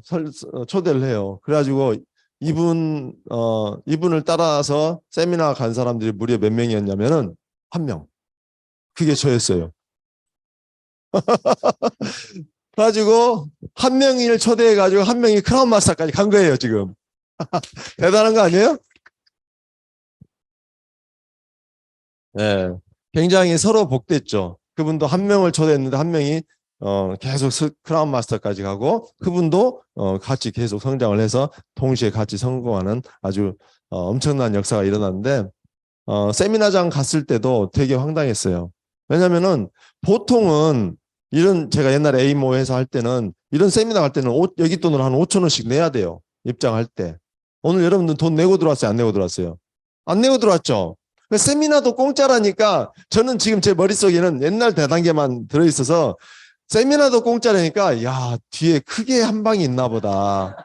A: 초대를 해요. 그래가지고 이분을 따라서 세미나 간 사람들이 무려 몇 명이었냐면은 한 명. 그게 저였어요. 그래가지고 한 명을 초대해가지고 한 명이 크라운 마스터까지 간 거예요, 지금. 대단한 거 아니에요? 네. 굉장히 서로 복됐죠. 그분도 한 명을 초대했는데 한 명이 계속 크라운 마스터까지 가고 그분도 같이 계속 성장을 해서 동시에 같이 성공하는 아주 엄청난 역사가 일어났는데 세미나장 갔을 때도 되게 황당했어요. 왜냐면은 보통은 이런 제가 옛날에 A모 회사 할 때는 이런 세미나 갈 때는 여기 돈으로 한 5천 원씩 내야 돼요. 입장할 때. 오늘 여러분들 돈 내고 들어왔어요? 안 내고 들어왔어요? 안 내고 들어왔죠. 세미나도 공짜라니까 저는 지금 제 머릿속에는 옛날 대단계만 들어있어서 세미나도 공짜라니까 야 뒤에 크게 한 방이 있나 보다.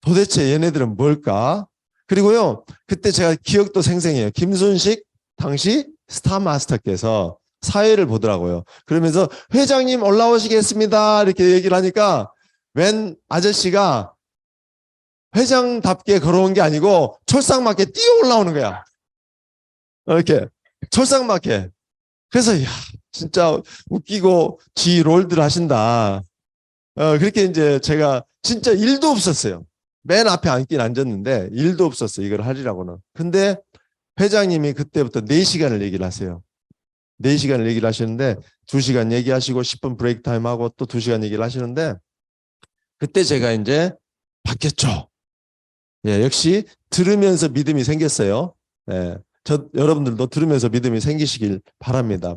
A: 도대체 얘네들은 뭘까? 그리고요 그때 제가 기억도 생생해요. 김순식 당시 스타마스터께서 사회를 보더라고요. 그러면서 회장님 올라오시겠습니다 이렇게 얘기를 하니까 웬 아저씨가 회장답게 걸어온 게 아니고 철상맞게 뛰어 올라오는 거야. 이렇게 철상맞게. 그래서 야 진짜 웃기고 지 롤들 하신다. 그렇게 이제 제가 진짜 일도 없었어요. 맨 앞에 앉긴 앉았는데 일도 없었어요. 이걸 하리라고는. 근데 회장님이 그때부터 4시간을 얘기를 하세요. 4시간을 얘기를 하시는데 2시간 얘기하시고 10분 브레이크 타임 하고 또 2시간 얘기를 하시는데 그때 제가 이제 바뀌었죠. 예, 역시 들으면서 믿음이 생겼어요. 예, 여러분들도 들으면서 믿음이 생기시길 바랍니다.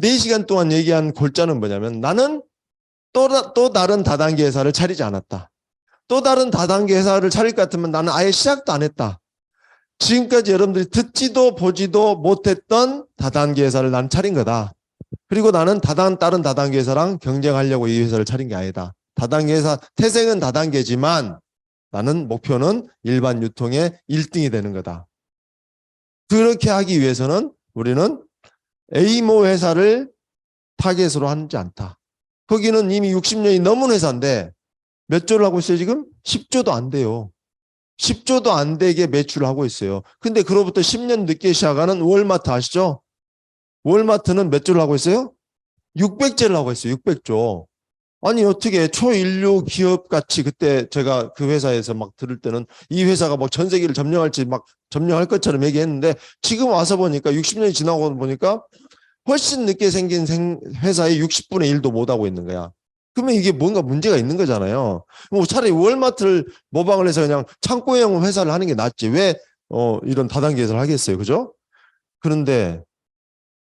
A: 4시간 동안 얘기한 골자는 뭐냐면 나는 또 다른 다단계 회사를 차리지 않았다. 또 다른 다단계 회사를 차릴 것 같으면 나는 아예 시작도 안 했다. 지금까지 여러분들이 듣지도 보지도 못했던 다단계 회사를 난 차린 거다. 그리고 나는 다른 다단계 회사랑 경쟁하려고 이 회사를 차린 게 아니다. 다단계 회사, 태생은 다단계지만 나는 목표는 일반 유통의 1등이 되는 거다. 그렇게 하기 위해서는 우리는 A모 회사를 타겟으로 하지 않다. 거기는 이미 60년이 넘은 회사인데 몇 조를 하고 있어요 지금? 10조도 안 돼요. 10조도 안 되게 매출을 하고 있어요. 근데 그로부터 10년 늦게 시작하는 월마트 아시죠? 월마트는 몇 조를 하고 있어요? 600조를 하고 있어요. 600조. 아니 어떻게 초인류 기업 같이 그때 제가 그 회사에서 막 들을 때는 이 회사가 뭐 전 세계를 점령할지 막 점령할 것처럼 얘기했는데 지금 와서 보니까 60년이 지나고 보니까 훨씬 늦게 생긴 회사의 60분의 1도 못 하고 있는 거야. 그러면 이게 뭔가 문제가 있는 거잖아요. 뭐 차라리 월마트를 모방을 해서 그냥 창고형 회사를 하는 게 낫지. 왜 이런 다단계 회사를 하겠어요. 그죠? 그런데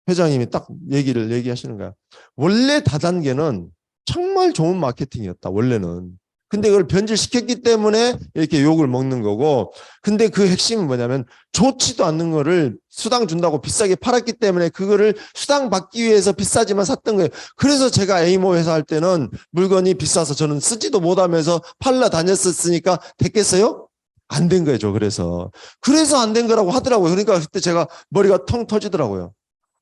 A: 회장님이 딱 얘기하시는 거야. 원래 다단계는 정말 좋은 마케팅이었다. 원래는. 근데 그걸 변질시켰기 때문에 이렇게 욕을 먹는 거고 근데 그 핵심은 뭐냐면 좋지도 않는 거를 수당 준다고 비싸게 팔았기 때문에 그거를 수당 받기 위해서 비싸지만 샀던 거예요. 그래서 제가 A모 회사 할 때는 물건이 비싸서 저는 쓰지도 못하면서 팔러 다녔었으니까 됐겠어요? 안 된 거죠. 그래서 안 된 거라고 하더라고요. 그러니까 그때 제가 머리가 텅 터지더라고요.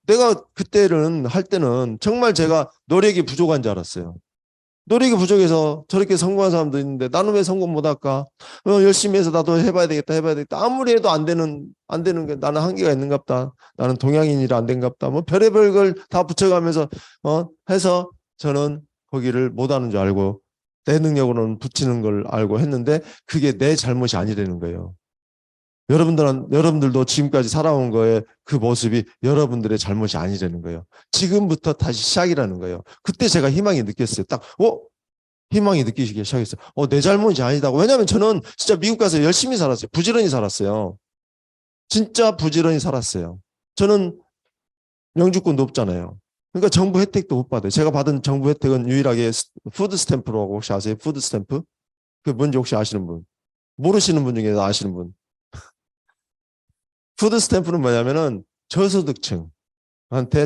A: 내가 그때는 할 때는 정말 제가 노력이 부족한 줄 알았어요. 노력이 부족해서 저렇게 성공한 사람도 있는데 나는 왜 성공 못할까? 열심히 해서 나도 해봐야 되겠다. 아무리 해도 안 되는 게 나는 한계가 있는갑다. 나는 동양인이라 안 된갑다. 뭐 별의별 걸 다 붙여가면서 해서 저는 거기를 못하는 줄 알고 내 능력으로는 붙이는 걸 알고 했는데 그게 내 잘못이 아니라는 거예요. 여러분들도 지금까지 살아온 거에 그 모습이 여러분들의 잘못이 아니라는 거예요. 지금부터 다시 시작이라는 거예요. 그때 제가 희망이 느꼈어요. 희망이 느끼시기 시작했어요. 내 잘못이 아니다고. 왜냐하면 저는 진짜 미국 가서 열심히 살았어요. 부지런히 살았어요. 진짜 부지런히 살았어요. 저는 영주권도 없잖아요. 그러니까 정부 혜택도 못 받아요. 제가 받은 정부 혜택은 유일하게 푸드 스탬프라고 혹시 아세요? 푸드 스탬프? 그 뭔지 혹시 아시는 분? 모르시는 분 중에 아시는 분? 푸드 스탬프는 뭐냐면은 저소득층한테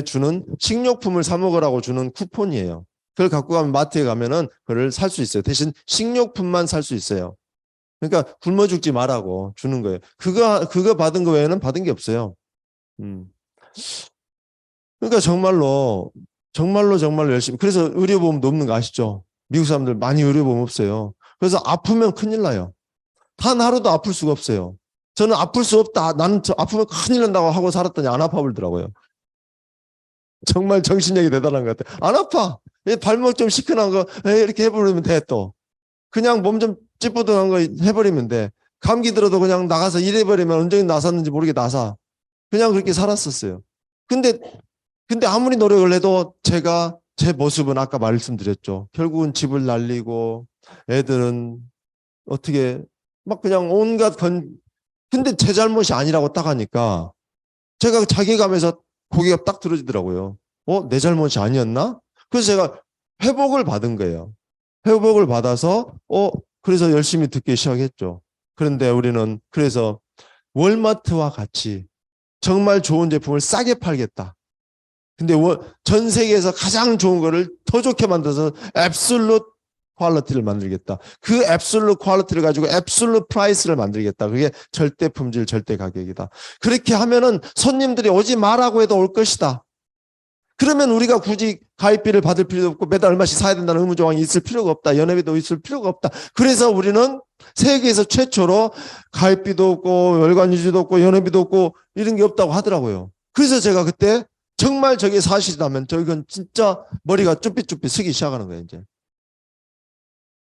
A: 주는 식료품을 사 먹으라고 주는 쿠폰이에요. 그걸 갖고 가면 마트에 가면은 그걸 살 수 있어요. 대신 식료품만 살 수 있어요. 그러니까 굶어 죽지 말라고 주는 거예요. 그거 받은 거 외에는 받은 게 없어요. 음. 그러니까 정말로 열심히. 그래서 의료보험도 없는 거 아시죠? 미국 사람들 많이 의료보험 없어요. 그래서 아프면 큰일 나요. 단 하루도 아플 수가 없어요. 저는 아플 수 없다. 나는 아프면 큰일 난다고 하고 살았더니 안 아파 버리더라고요. 정말 정신력이 대단한 것 같아요. 안 아파. 발목 좀 시큰한 거 이렇게 해버리면 돼 또. 그냥 몸 좀 찌뿌둥한 거 해버리면 돼. 감기 들어도 그냥 나가서 일해버리면 언제 나섰는지 모르게 나사. 그냥 그렇게 살았었어요. 근데 아무리 노력을 해도 제가 제 모습은 아까 말씀드렸죠. 결국은 집을 날리고 애들은 어떻게 막 그냥 온갖 근데 제 잘못이 아니라고 딱 하니까 제가 자괴감에서 고개가 딱 들어지더라고요. 내 잘못이 아니었나? 그래서 제가 회복을 받은 거예요. 회복을 받아서 그래서 열심히 듣기 시작했죠. 그런데 우리는 그래서 월마트와 같이 정말 좋은 제품을 싸게 팔겠다. 근데 전 세계에서 가장 좋은 거를 더 좋게 만들어서 앱솔루트 퀄리티를 만들겠다. 그 앱솔루트 퀄리티를 가지고 앱솔루트 프라이스를 만들겠다. 그게 절대 품질, 절대 가격이다. 그렇게 하면은 손님들이 오지 마라고 해도 올 것이다. 그러면 우리가 굳이 가입비를 받을 필요도 없고 매달 얼마씩 사야 된다는 의무 조항이 있을 필요가 없다. 연회비도 있을 필요가 없다. 그래서 우리는 세계에서 최초로 가입비도 없고 월간 유지도 없고 연회비도 없고 이런 게 없다고 하더라고요. 그래서 제가 그때 정말 저게 사실이라면 저건 진짜 머리가 쭈삣쭈삣 쓰기 시작하는 거예요, 이제.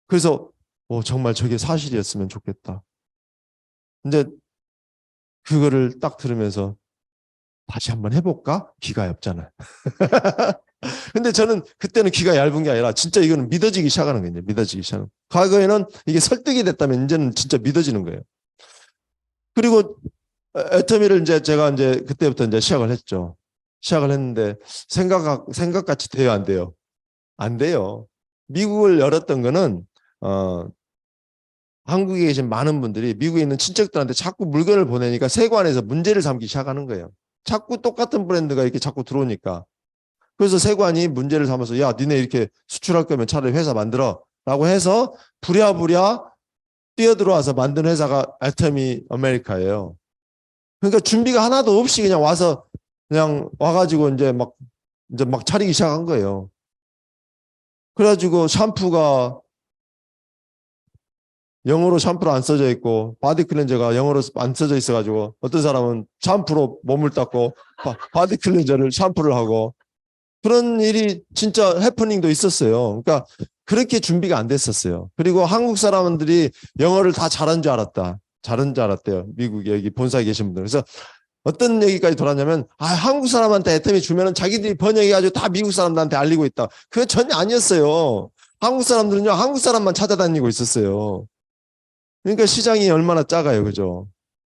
A: 그래서 정말 저게 사실이었으면 좋겠다. 이제 그거를 딱 들으면서 다시 한번 해볼까? 귀가 얇잖아요. 근데 저는 그때는 귀가 얇은 게 아니라 진짜 이거는 믿어지기 시작하는 거예요. 믿어지기 시작하는. 과거에는 이게 설득이 됐다면 이제는 진짜 믿어지는 거예요. 그리고 애터미를 이제 제가 이제 그때부터 이제 시작을 했죠. 시작을 했는데 생각같이 돼요, 안 돼요? 안 돼요. 미국을 열었던 거는 한국에 계신 많은 분들이 미국에 있는 친척들한테 자꾸 물건을 보내니까 세관에서 문제를 삼기 시작하는 거예요. 자꾸 똑같은 브랜드가 이렇게 자꾸 들어오니까. 그래서 세관이 문제를 삼아서 야, 니네 이렇게 수출할 거면 차라리 회사 만들어 라고 해서 부랴부랴 뛰어들어와서 만든 회사가 애터미 아메리카예요. 그러니까 준비가 하나도 없이 그냥 와서 그냥 와가지고 이제 막 차리기 시작한 거예요. 그래가지고 샴푸가 영어로 샴푸로 안 써져 있고 바디 클렌저가 영어로 안 써져 있어가지고 어떤 사람은 샴푸로 몸을 닦고 바디 클렌저를 샴푸를 하고 그런 일이 진짜 해프닝도 있었어요. 그러니까 그렇게 준비가 안 됐었어요. 그리고 한국 사람들이 영어를 다 잘한 줄 알았다. 잘한 줄 알았대요. 미국에 여기 본사에 계신 분들. 그래서 어떤 얘기까지 돌았냐면 한국 사람한테 애터미 주면은 자기들이 번역해가지고 다 미국 사람들한테 알리고 있다. 그게 전혀 아니었어요. 한국 사람들은요 한국 사람만 찾아다니고 있었어요. 그러니까 시장이 얼마나 작아요, 그죠?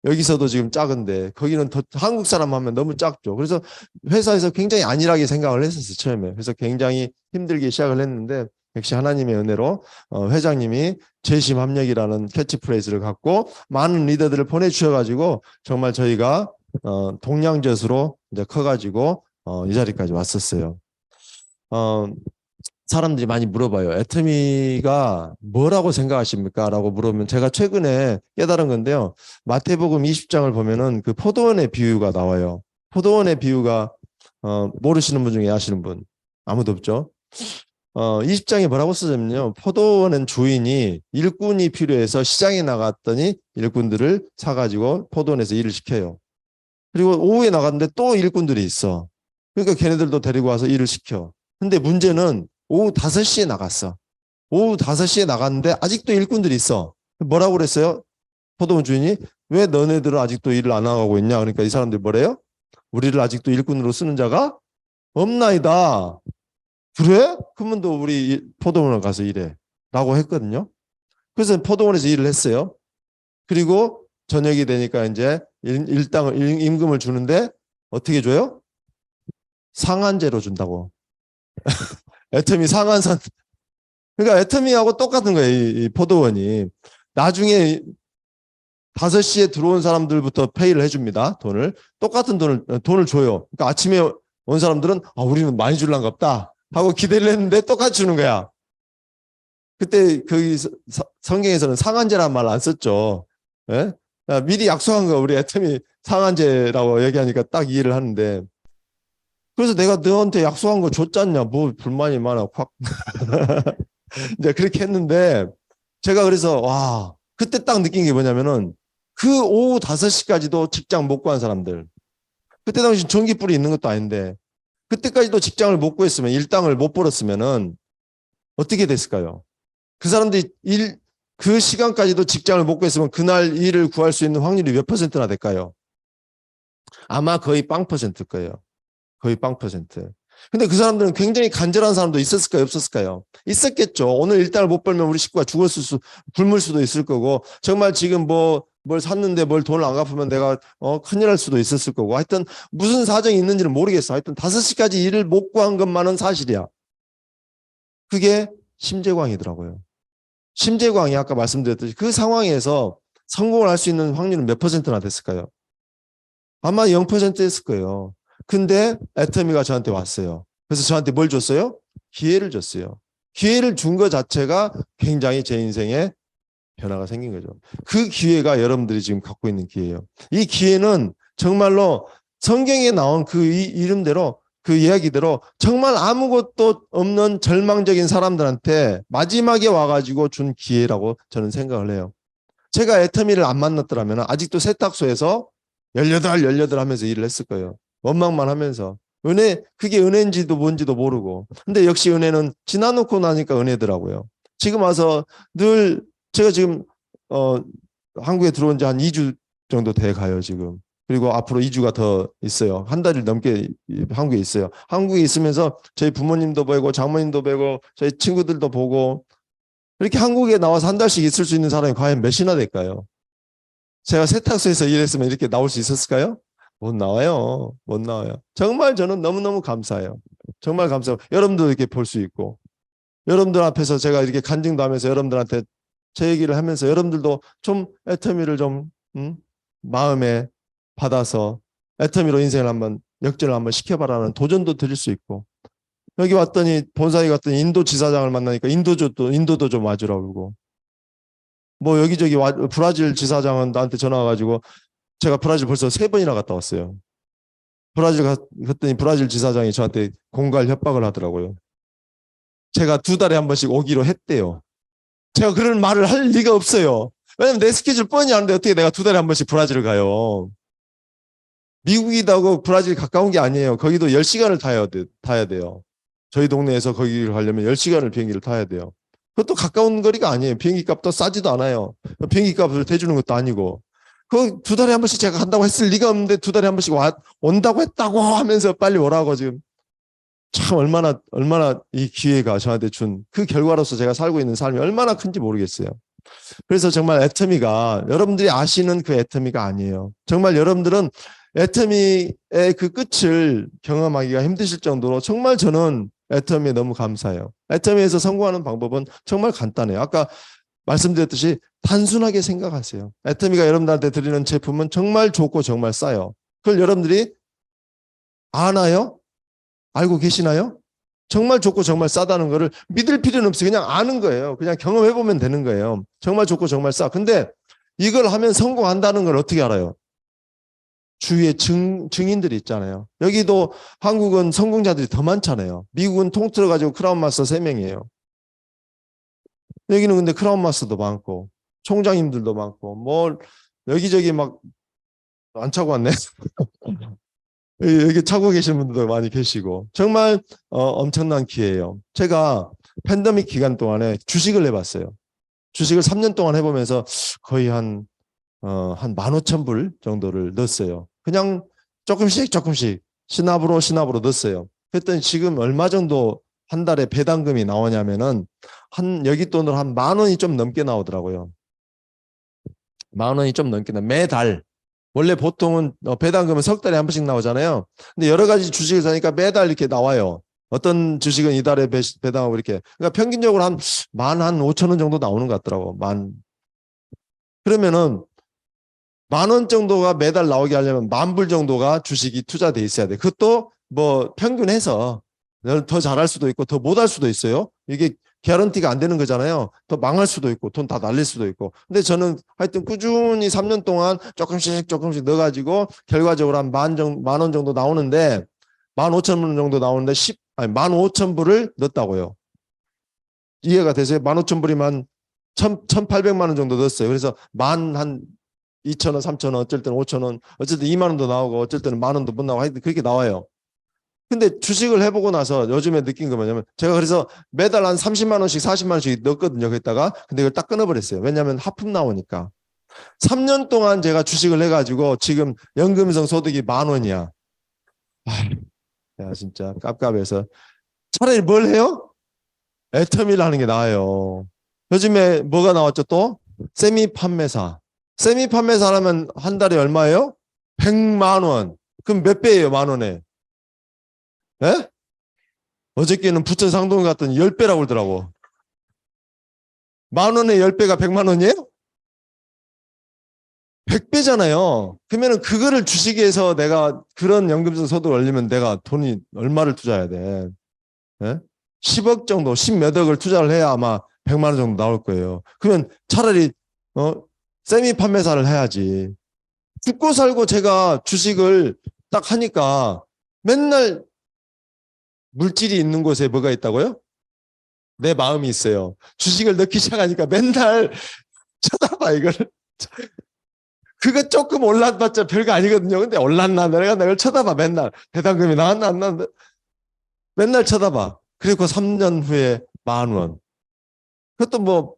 A: 여기서도 지금 작은데 거기는 더 한국 사람 하면 너무 작죠. 그래서 회사에서 굉장히 안일하게 생각을 했었어요, 처음에. 그래서 굉장히 힘들게 시작을 했는데 역시 하나님의 은혜로 회장님이 재심합력이라는 캐치프레이즈를 갖고 많은 리더들을 보내주셔가지고 정말 저희가 동양젓으로 이제 커가지고 이 자리까지 왔었어요. 사람들이 많이 물어봐요. 애터미가 뭐라고 생각하십니까? 라고 물으면 제가 최근에 깨달은 건데요. 마태복음 20장을 보면은 그 포도원의 비유가 나와요. 포도원의 비유가 모르시는 분 중에 아시는 분 아무도 없죠. 20장에 뭐라고 쓰냐면요. 포도원은 주인이 일꾼이 필요해서 시장에 나갔더니 일꾼들을 사가지고 포도원에서 일을 시켜요. 그리고 오후에 나갔는데 또 일꾼들이 있어. 그러니까 걔네들도 데리고 와서 일을 시켜. 근데 문제는 오후 5시에 나갔어. 오후 5시에 나갔는데 아직도 일꾼들이 있어. 뭐라고 그랬어요? 포도원 주인이 왜 너네들은 아직도 일을 안 나가고 있냐? 그러니까 이 사람들이 뭐래요? 우리를 아직도 일꾼으로 쓰는 자가 없나이다. 그래? 그러면 또 우리 포도원에 가서 일해. 라고 했거든요. 그래서 포도원에서 일을 했어요. 그리고 저녁이 되니까 이제 임금을 주는데 어떻게 줘요? 상한제로 준다고. 애터미 상한선. 그러니까 애터미하고 똑같은 거예요. 이 포도원이. 나중에 5시에 들어온 사람들부터 페이를 해줍니다. 돈을. 똑같은 돈을 줘요. 그러니까 아침에 온 사람들은 우리는 많이 줄란갑다. 하고 기대를 했는데 똑같이 주는 거야. 그때 그 성경에서는 상한제라는 말 안 썼죠. 예? 미리 약속한 거 우리 애터미 상한제라고 얘기하니까 딱 이해를 하는데, 그래서 내가 너한테 약속한 거 줬잖냐, 뭐 불만이 많아 확 이제 그렇게 했는데, 제가 그래서 와, 그때 딱 느낀 게 뭐냐면은 그 오후 5시까지도 직장 못 구한 사람들, 그때 당시 전기불이 있는 것도 아닌데 그때까지도 직장을 못 구했으면, 일당을 못 벌었으면은 어떻게 됐을까요? 그 사람들이 그 시간까지도 직장을 못 구했으면 그날 일을 구할 수 있는 확률이 몇 퍼센트나 될까요? 아마 거의 0%일 거예요. 거의 0%. 근데 그 사람들은 굉장히 간절한 사람도 있었을까요? 없었을까요? 있었겠죠. 오늘 일당을 못 벌면 우리 식구가 굶을 수도 있을 거고, 정말 지금 뭘 샀는데 뭘 돈을 안 갚으면 내가 큰일 날 수도 있었을 거고, 하여튼 무슨 사정이 있는지는 모르겠어. 하여튼 5시까지 일을 못 구한 것만은 사실이야. 그게 심재광이더라고요. 심재광이 아까 말씀드렸듯이 그 상황에서 성공을 할 수 있는 확률은 몇 퍼센트나 됐을까요? 아마 0%였을 거예요. 근데 애터미가 저한테 왔어요. 그래서 저한테 뭘 줬어요? 기회를 줬어요. 기회를 준 것 자체가 굉장히 제 인생에 변화가 생긴 거죠. 그 기회가 여러분들이 지금 갖고 있는 기회예요. 이 기회는 정말로 성경에 나온 그 이름대로, 그 이야기대로 정말 아무것도 없는 절망적인 사람들한테 마지막에 와가지고 준 기회라고 저는 생각을 해요. 제가 애터미를 안 만났더라면 아직도 세탁소에서 18 하면서 일을 했을 거예요. 원망만 하면서. 그게 은혜인지도 뭔지도 모르고. 근데 역시 은혜는 지나놓고 나니까 은혜더라고요. 지금 와서 늘, 제가 지금, 한국에 들어온 지 한 2주 정도 돼 가요, 지금. 그리고 앞으로 2주가 더 있어요. 한 달이 넘게 한국에 있어요. 한국에 있으면서 저희 부모님도 뵈고, 장모님도 뵈고, 저희 친구들도 보고, 이렇게 한국에 나와서 한 달씩 있을 수 있는 사람이 과연 몇이나 될까요? 제가 세탁소에서 일했으면 이렇게 나올 수 있었을까요? 못 나와요. 못 나와요. 정말 저는 너무너무 감사해요. 정말 감사해요. 여러분도 이렇게 볼 수 있고, 여러분들 앞에서 제가 이렇게 간증도 하면서 여러분들한테 제 얘기를 하면서 여러분들도 좀 애터미를 좀 마음에 받아서 애터미로 인생을 한번 역전을 한번 시켜봐라는 도전도 드릴 수 있고, 여기 왔더니 본사에 갔더니 인도 지사장을 만나니까 인도도 좀 와주라고 그러고, 뭐 여기저기 브라질 지사장은 나한테 전화 와가지고, 제가 브라질 벌써 3번이나 갔다 왔어요. 브라질 갔더니 브라질 지사장이 저한테 공갈 협박을 하더라고요. 제가 2달에 한 번씩 오기로 했대요. 제가 그런 말을 할 리가 없어요. 왜냐면 내 스케줄 뻔히 아는데 어떻게 내가 2달에 한 번씩 브라질을 가요. 미국이다 하고 브라질 가까운 게 아니에요. 거기도 10시간을 타야 돼요. 저희 동네에서 거기를 가려면 10시간을 비행기를 타야 돼요. 그것도 가까운 거리가 아니에요. 비행기 값도 싸지도 않아요. 비행기 값을 대주는 것도 아니고. 그 2달에 한 번씩 제가 간다고 했을 리가 없는데 2달에 한 번씩 온다고 했다고 하면서 빨리 오라고. 지금 참 얼마나 이 기회가 저한테 준 그 결과로서 제가 살고 있는 삶이 얼마나 큰지 모르겠어요. 그래서 정말 애터미가 여러분들이 아시는 그 애터미가 아니에요. 정말 여러분들은 애터미의 그 끝을 경험하기가 힘드실 정도로 정말 저는 애터미에 너무 감사해요. 애터미에서 성공하는 방법은 정말 간단해요. 아까 말씀드렸듯이 단순하게 생각하세요. 애터미가 여러분들한테 드리는 제품은 정말 좋고 정말 싸요. 그걸 여러분들이 아나요? 알고 계시나요? 정말 좋고 정말 싸다는 거를 믿을 필요는 없어요. 그냥 아는 거예요. 그냥 경험해보면 되는 거예요. 정말 좋고 정말 싸. 근데 이걸 하면 성공한다는 걸 어떻게 알아요? 주위에 증인들이 있잖아요. 여기도 한국은 성공자들이 더 많잖아요. 미국은 통틀어가지고 크라운 마스터 3명이에요. 여기는 근데 크라운 마스터도 많고 총장님들도 많고 뭐 여기저기 막 안 차고 왔네. 여기 차고 계신 분들도 많이 계시고 정말 엄청난 기회예요. 제가 팬데믹 기간 동안에 주식을 해봤어요. 주식을 3년 동안 해보면서 거의 한 15,000불 정도를 넣었어요. 그냥 조금씩 시나브로 넣었어요. 그랬더니 지금 얼마 정도 한 달에 배당금이 나오냐면은 여기 돈으로 한 10,000원이 좀 넘게 나오더라고요. 10,000원이 좀 넘게 매달. 원래 보통은 배당금은 석 달에 한 번씩 나오잖아요. 근데 여러 가지 주식을 사니까 매달 이렇게 나와요. 어떤 주식은 이달에 배당하고 이렇게. 그러니까 평균적으로 한 15,000원 정도 나오는 것 같더라고. 그러면은 10,000원 정도가 매달 나오게 하려면 10,000불 정도가 주식이 투자돼 있어야 돼. 그것도 뭐 평균해서 더 잘할 수도 있고 더 못할 수도 있어요. 이게 개런티가 안 되는 거잖아요. 더 망할 수도 있고 돈 다 날릴 수도 있고. 근데 저는 하여튼 꾸준히 3년 동안 조금씩 넣어가지고 결과적으로 한 만 원 정도 나오는데 15,000원 정도 나오는데 15,000불을 넣었다고요. 이해가 되세요? 15,000불이면 1,800만 원 정도 넣었어요. 그래서 한 2,000원, 3,000원, 어쩔 때는 5,000원, 어쨌든 2만 원도 나오고 어쩔 때는 만 원도 못 나오고 하여튼 그렇게 나와요. 근데 주식을 해보고 나서 요즘에 느낀 거 뭐냐면 제가 그래서 매달 한 30만 원씩 40만 원씩 넣었거든요. 거기다가. 근데 이걸 딱 끊어버렸어요. 왜냐하면 하품 나오니까. 3년 동안 제가 주식을 해가지고 지금 연금성 소득이 10,000원이야. 야 진짜 깝깝해서 차라리 뭘 해요? 애터미를 하는 게 나아요. 요즘에 뭐가 나왔죠 또? 세미 판매사. 세미 판매사 하면 한 달에 얼마예요? 100만 원. 그럼 몇 배예요, 만 원에? 예? 어저께는 부천 상동 갔더니 10배라고 그러더라고. 만 원에 10배가 100만 원이에요? 100배잖아요. 그러면은 그거를 주식에서 내가 그런 연금성 소득을 올리면 내가 돈이 얼마를 투자해야 돼? 예? 10억 정도, 10몇 억을 투자를 해야 아마 100만 원 정도 나올 거예요. 그러면 차라리 세미 판매사를 해야지. 죽고 살고 제가 주식을 딱 하니까 맨날 물질이 있는 곳에 뭐가 있다고요? 내 마음이 있어요. 주식을 넣기 시작하니까 맨날 쳐다봐 이거를. 그거 조금 올랐봤자 별거 아니거든요. 근데 올랐나 내가 걸 쳐다봐 맨날. 배당금이 나왔나 안 나왔나 맨날 쳐다봐. 그리고 3년 후에 10,000원. 그것도 뭐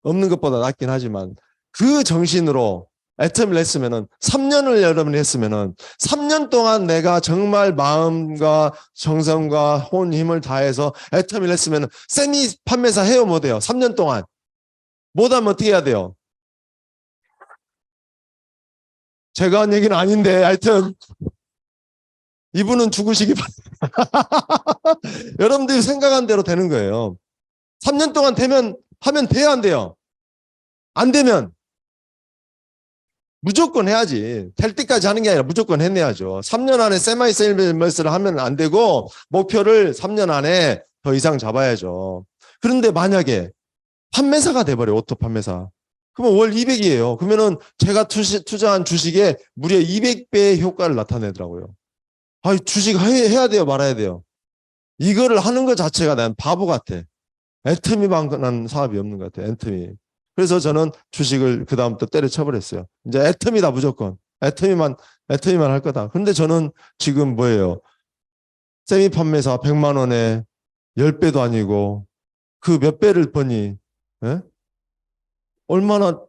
A: 없는 것보다 낫긴 하지만 그 정신으로 애텀을 했으면은 3년을 여러분이 했으면은 3년 동안 내가 정말 마음과 정성과 혼 힘을 다해서 애텀을 했으면은 세미 판매사 해요 못해요? 3년 동안 못하면 어떻게 해야 돼요? 제가 한 얘기는 아닌데 하여튼 이분은 죽으시기 바랍니다. 여러분들이 생각한 대로 되는 거예요. 3년 동안 되면 하면 돼야 안 돼요? 안 되면 무조건 해야지. 될 때까지 하는 게 아니라 무조건 해내야죠. 3년 안에 세마이 세일즈를 하면 안 되고 목표를 3년 안에 더 이상 잡아야죠. 그런데 만약에 판매사가 돼버려 오토 판매사. 그러면 월 200이에요. 그러면은 제가 투자한 주식에 무려 200배의 효과를 나타내더라고요. 아, 주식 해야 돼요, 말아야 돼요. 이거를 하는 것 자체가 난 바보 같아. 애터미만한 사업이 없는 것 같아요. 애터미. 그래서 저는 주식을 그 다음부터 때려쳐버렸어요. 이제 애터미다 무조건. 애터미만 할 거다. 근데 저는 지금 뭐예요? 세미 판매사 100만 원에 10배도 아니고 그 몇 배를 버니? 예? 얼마나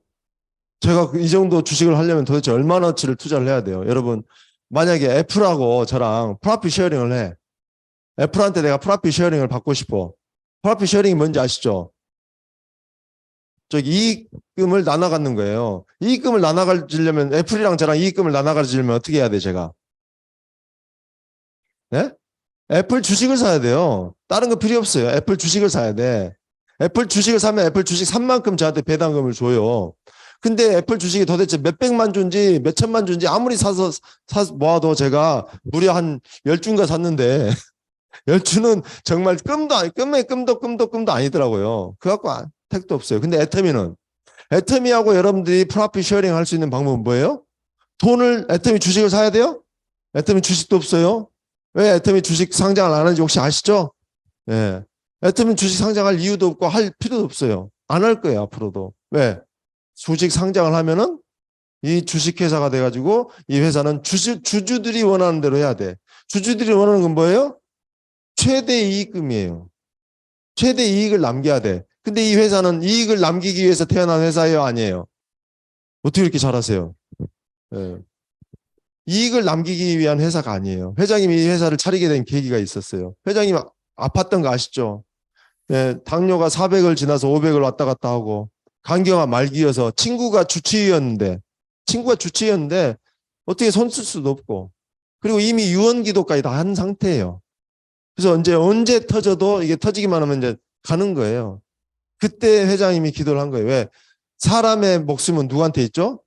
A: 제가 이 정도 주식을 하려면 도대체 얼마나치를 투자를 해야 돼요? 여러분 만약에 애플하고 저랑 프로핏 쉐어링을 해. 애플한테 내가 프로핏 쉐어링을 받고 싶어. 프로핏 쉐어링이 뭔지 아시죠? 저기 이익금을 나눠 갖는 거예요. 이익금을 나눠 가지려면 애플이랑 저랑 이익금을 나눠 가지려면 어떻게 해야 돼, 제가? 네? 애플 주식을 사야 돼요. 다른 거 필요 없어요. 애플 주식을 사야 돼. 애플 주식을 사면 애플 주식 산 만큼 저한테 배당금을 줘요. 근데 애플 주식이 도대체 몇백만 주인지 몇천만 주인지 아무리 사서 모아도 제가 무려 한 10주인가 샀는데 10주는 정말 꿈의 꿈도 아니더라고요. 그 갖고 택도 없어요. 근데 애터미하고 여러분들이 프로핏 쉐어링 할 수 있는 방법은 뭐예요? 애터미 주식을 사야 돼요? 애터미 주식도 없어요. 왜 애터미 주식 상장을 안 하는지 혹시 아시죠? 예. 애터미 주식 상장할 이유도 없고 할 필요도 없어요. 안 할 거예요, 앞으로도. 왜? 주식 상장을 하면은 이 주식회사가 돼가지고 이 회사는 주주들이 원하는 대로 해야 돼. 주주들이 원하는 건 뭐예요? 최대 이익금이에요. 최대 이익을 남겨야 돼. 근데 이 회사는 이익을 남기기 위해서 태어난 회사예요? 아니에요? 어떻게 이렇게 잘하세요? 예. 이익을 남기기 위한 회사가 아니에요. 회장님이 이 회사를 차리게 된 계기가 있었어요. 회장님 아팠던 거 아시죠? 예, 당뇨가 400을 지나서 500을 왔다 갔다 하고 간경화 말기여서 친구가 주치의였는데 어떻게 손 쓸 수도 없고 그리고 이미 유언기도까지 다 한 상태예요. 그래서 언제 터져도 이게 터지기만 하면 이제 가는 거예요. 그때 회장님이 기도를 한 거예요. 왜? 사람의 목숨은 누구한테 있죠?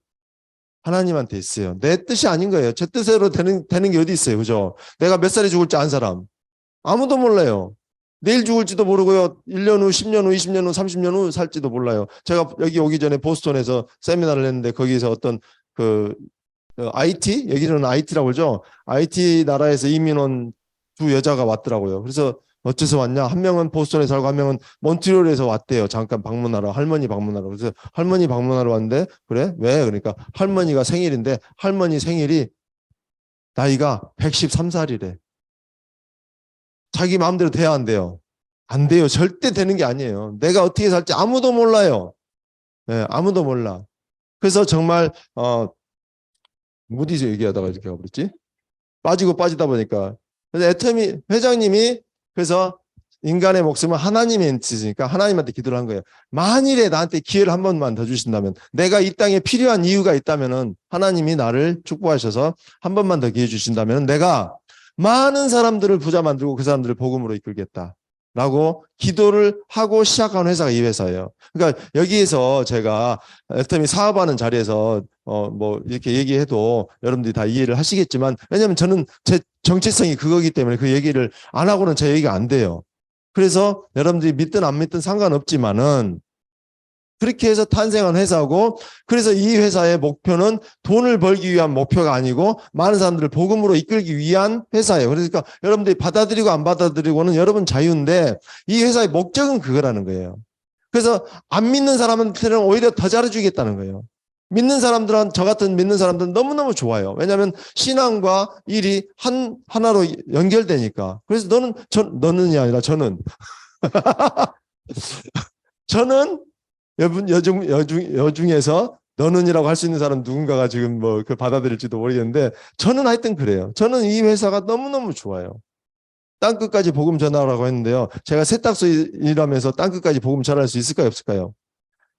A: 하나님한테 있어요. 내 뜻이 아닌 거예요. 제 뜻대로 되는 게 어디 있어요. 그죠? 내가 몇 살에 죽을지 안 사람. 아무도 몰라요. 내일 죽을지도 모르고요. 1년 후, 10년 후, 20년 후, 30년 후 살지도 몰라요. 제가 여기 오기 전에 보스턴에서 세미나를 했는데 거기서 어떤 그 IT? 여기는 IT라고 그러죠. IT 나라에서 이민 온 두 여자가 왔더라고요. 그래서 어째서 왔냐? 한 명은 보스턴에 살고 한 명은 몬트리올에서 왔대요. 잠깐 방문하러, 할머니 방문하러. 그래서 할머니 방문하러 왔는데 그래? 왜? 그러니까 할머니가 생일인데 할머니 생일이 나이가 113살이래. 자기 마음대로 돼야 안 돼요. 안 돼요. 절대 되는 게 아니에요. 내가 어떻게 살지 아무도 몰라요. 네, 아무도 몰라. 그래서 정말 무디즈 얘기하다가 이렇게 가버렸지. 빠지고 빠지다 보니까. 그래서 애터미 회장님이 그래서 인간의 목숨은 하나님의 엔티니까 하나님한테 기도를 한 거예요. 만일에 나한테 기회를 한 번만 더 주신다면 내가 이 땅에 필요한 이유가 있다면은 하나님이 나를 축복하셔서 한 번만 더 기회 주신다면 내가 많은 사람들을 부자 만들고 그 사람들을 복음으로 이끌겠다. 라고 기도를 하고 시작한 회사가 이 회사예요. 그러니까 여기에서 제가 애터미 사업하는 자리에서 뭐 이렇게 얘기해도 여러분들이 다 이해를 하시겠지만 왜냐하면 저는 제 정체성이 그거기 때문에 그 얘기를 안 하고는 제 얘기가 안 돼요. 그래서 여러분들이 믿든 안 믿든 상관없지만은 그렇게 해서 탄생한 회사고 그래서 이 회사의 목표는 돈을 벌기 위한 목표가 아니고 많은 사람들을 복음으로 이끌기 위한 회사예요. 그러니까 여러분들이 받아들이고 안 받아들이고는 여러분 자유인데 이 회사의 목적은 그거라는 거예요. 그래서 안 믿는 사람한테는 오히려 더 잘해주겠다는 거예요. 믿는 사람들은 저 같은 믿는 사람들은 너무너무 좋아요. 왜냐하면 신앙과 일이 하나로 연결되니까. 그래서 너는이 아니라 저는 여중에서 너는이라고 할 수 있는 사람 누군가가 지금 뭐 그 받아들일지도 모르겠는데 저는 하여튼 그래요. 저는 이 회사가 너무너무 좋아요. 땅끝까지 복음 전하라고 했는데요. 제가 세탁소 일하면서 땅끝까지 복음 전할 수 있을까요? 없을까요?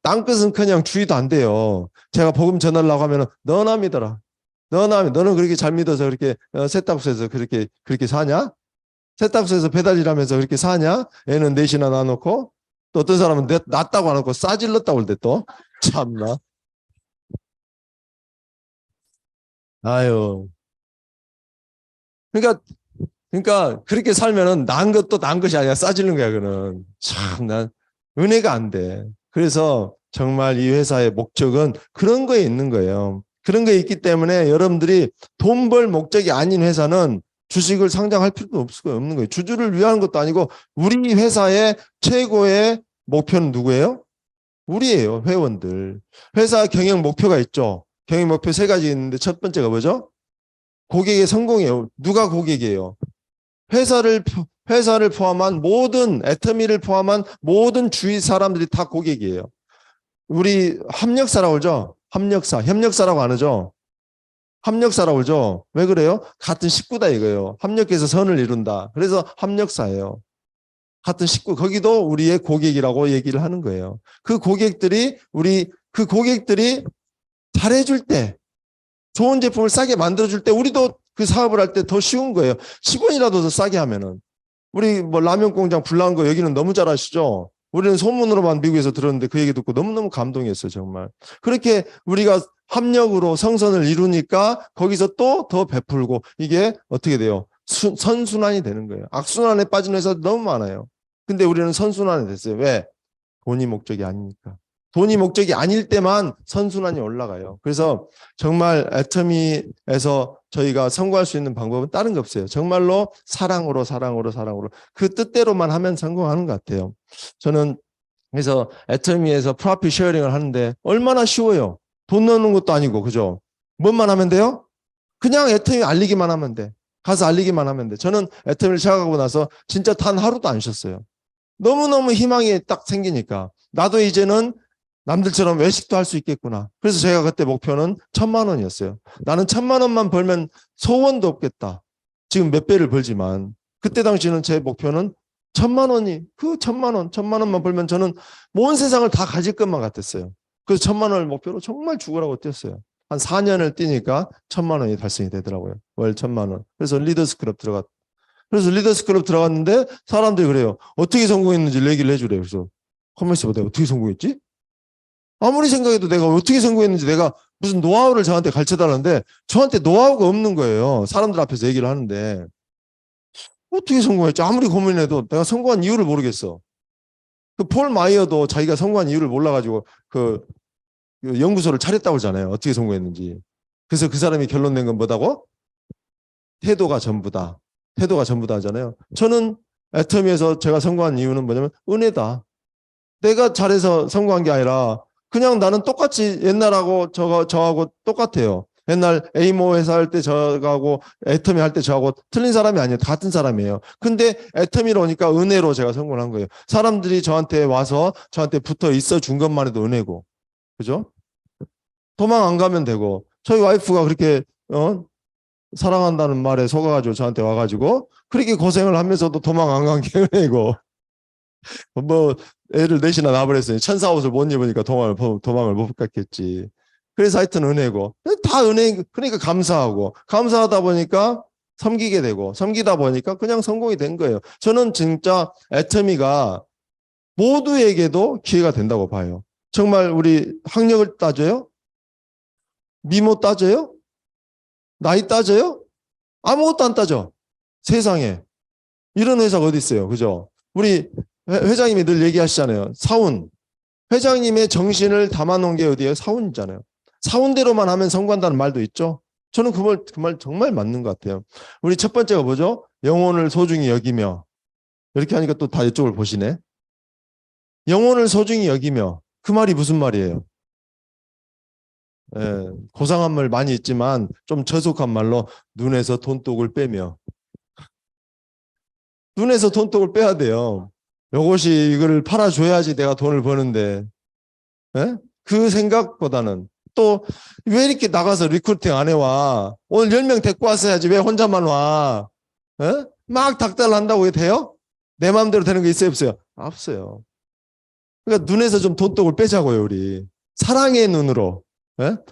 A: 땅끝은 그냥 주의도 안 돼요. 제가 복음 전하려고 하면 너나 믿어라. 너는 그렇게 잘 믿어서 그렇게 세탁소에서 그렇게 사냐? 세탁소에서 배달 일하면서 그렇게 사냐? 애는 넷이나 낳아놓고 또 어떤 사람은 낳았다고 안 하고 싸질렀다고 할 때 또 참나. 아유. 그러니까 그렇게 살면은 난 것도 난 것이 아니라 싸지는 거야. 그는 참 난 은혜가 안 돼. 그래서 정말 이 회사의 목적은 그런 거에 있는 거예요. 그런 거에 있기 때문에 여러분들이 돈 벌 목적이 아닌 회사는 주식을 상장할 필요도 없는 거예요. 주주를 위한 것도 아니고 우리 회사의 최고의 목표는 누구예요? 우리예요. 회원들. 회사 경영 목표가 있죠. 경영 목표 세 가지 있는데 첫 번째가 뭐죠? 고객의 성공이에요. 누가 고객이에요? 회사를 포함한 모든 애터미를 포함한 모든 주위 사람들이 다 고객이에요. 우리 협력사라고 그러죠. 협력사라고 안 하죠. 협력사라고 그러죠. 왜 그래요? 같은 식구다 이거예요. 협력해서 선을 이룬다. 그래서 협력사예요. 같은 식구 거기도 우리의 고객이라고 얘기를 하는 거예요. 그 고객들이 잘해줄 때 좋은 제품을 싸게 만들어줄 때 우리도 그 사업을 할 때 더 쉬운 거예요. 10원이라도 더 싸게 하면은. 우리 뭐 라면 공장 불나는 거 여기는 너무 잘 아시죠? 우리는 소문으로만 미국에서 들었는데 그 얘기 듣고 너무너무 감동했어요, 정말. 그렇게 우리가 합력으로 성선을 이루니까 거기서 또 더 베풀고 이게 어떻게 돼요? 선순환이 되는 거예요. 악순환에 빠진 회사 너무 많아요. 근데 우리는 선순환이 됐어요. 왜? 돈이 목적이 아니니까. 돈이 목적이 아닐 때만 선순환이 올라가요. 그래서 정말 애터미에서 저희가 성공할 수 있는 방법은 다른 게 없어요. 정말로 사랑으로 그 뜻대로만 하면 성공하는 것 같아요. 저는 그래서 애터미에서 프로핏 쉐어링을 하는데 얼마나 쉬워요. 돈 넣는 것도 아니고 그죠? 뭔만 하면 돼요? 그냥 애터미 알리기만 하면 돼. 가서 알리기만 하면 돼. 저는 애터미를 시작하고 나서 진짜 단 하루도 안 쉬었어요. 너무너무 희망이 딱 생기니까 나도 이제는 남들처럼 외식도 할 수 있겠구나. 그래서 제가 그때 목표는 1,000,000원이었어요. 나는 1,000,000원만 벌면 소원도 없겠다. 지금 몇 배를 벌지만 그때 당시는 제 목표는 1,000,000원이 그 1,000,000원만 벌면 저는 온 세상을 다 가질 것만 같았어요. 그래서 1,000,000원을 목표로 정말 죽으라고 뛰었어요. 한 4년을 뛰니까 1,000,000원이 달성이 되더라고요. 월 1,000,000원. 그래서 리더스 클럽 들어갔는데 사람들이 그래요. 어떻게 성공했는지 얘기를 해주래요. 그래서 커머스 내가 어떻게 성공했지? 아무리 생각해도 내가 어떻게 성공했는지 내가 무슨 노하우를 저한테 가르쳐달라는데 저한테 노하우가 없는 거예요. 사람들 앞에서 얘기를 하는데. 어떻게 성공했지? 아무리 고민해도 내가 성공한 이유를 모르겠어. 그 폴 마이어도 자기가 성공한 이유를 몰라가지고 그 연구소를 차렸다고 하잖아요. 어떻게 성공했는지. 그래서 그 사람이 결론 낸 건 뭐다고? 태도가 전부다. 태도가 전부다 하잖아요. 저는 애터미에서 제가 성공한 이유는 뭐냐면 은혜다. 내가 잘해서 성공한 게 아니라 그냥 나는 똑같이 옛날하고 저하고 똑같아요. 옛날 에이모 회사 할 때 저하고 애터미 할 때 저하고 틀린 사람이 아니에요. 같은 사람이에요. 근데 애터미로 오니까 은혜로 제가 성공을 한 거예요. 사람들이 저한테 와서 저한테 붙어 있어 준 것만 해도 은혜고. 그죠? 도망 안 가면 되고. 저희 와이프가 그렇게 사랑한다는 말에 속아가지고 저한테 와가지고 그렇게 고생을 하면서도 도망 안 간 게 은혜고. 뭐 애를 넷이나 낳아버렸으니 천사 옷을 못 입으니까 도망을 못 갔겠지. 그래서 하여튼 은혜고 다 은혜. 그러니까 감사하다 보니까 섬기게 되고 섬기다 보니까 그냥 성공이 된 거예요. 저는 진짜 애터미가 모두에게도 기회가 된다고 봐요. 정말 우리 학력을 따져요? 미모 따져요? 나이 따져요? 아무것도 안 따져. 세상에 이런 회사가 어디 있어요. 그죠? 우리 회장님이 늘 얘기하시잖아요. 사운. 회장님의 정신을 담아놓은 게 어디예요? 사운이잖아요. 사운대로만 하면 성공한다는 말도 있죠. 저는 그 말 정말 맞는 것 같아요. 우리 첫 번째가 뭐죠? 영혼을 소중히 여기며. 이렇게 하니까 또 다 이쪽을 보시네. 영혼을 소중히 여기며. 그 말이 무슨 말이에요? 고상한 말 많이 있지만 좀 저속한 말로 눈에서 돈독을 빼며. 눈에서 돈독을 빼야 돼요. 요것이 이거를 팔아줘야지 내가 돈을 버는데. 그 생각보다는 또 왜 이렇게 나가서 리크루팅 안 해와? 오늘 10명 데리고 왔어야지 왜 혼자만 와? 막 닥달을 한다고 이게 돼요? 내 마음대로 되는 게 있어요 없어요? 없어요. 그러니까 눈에서 좀 돈독을 빼자고요 우리. 사랑의 눈으로.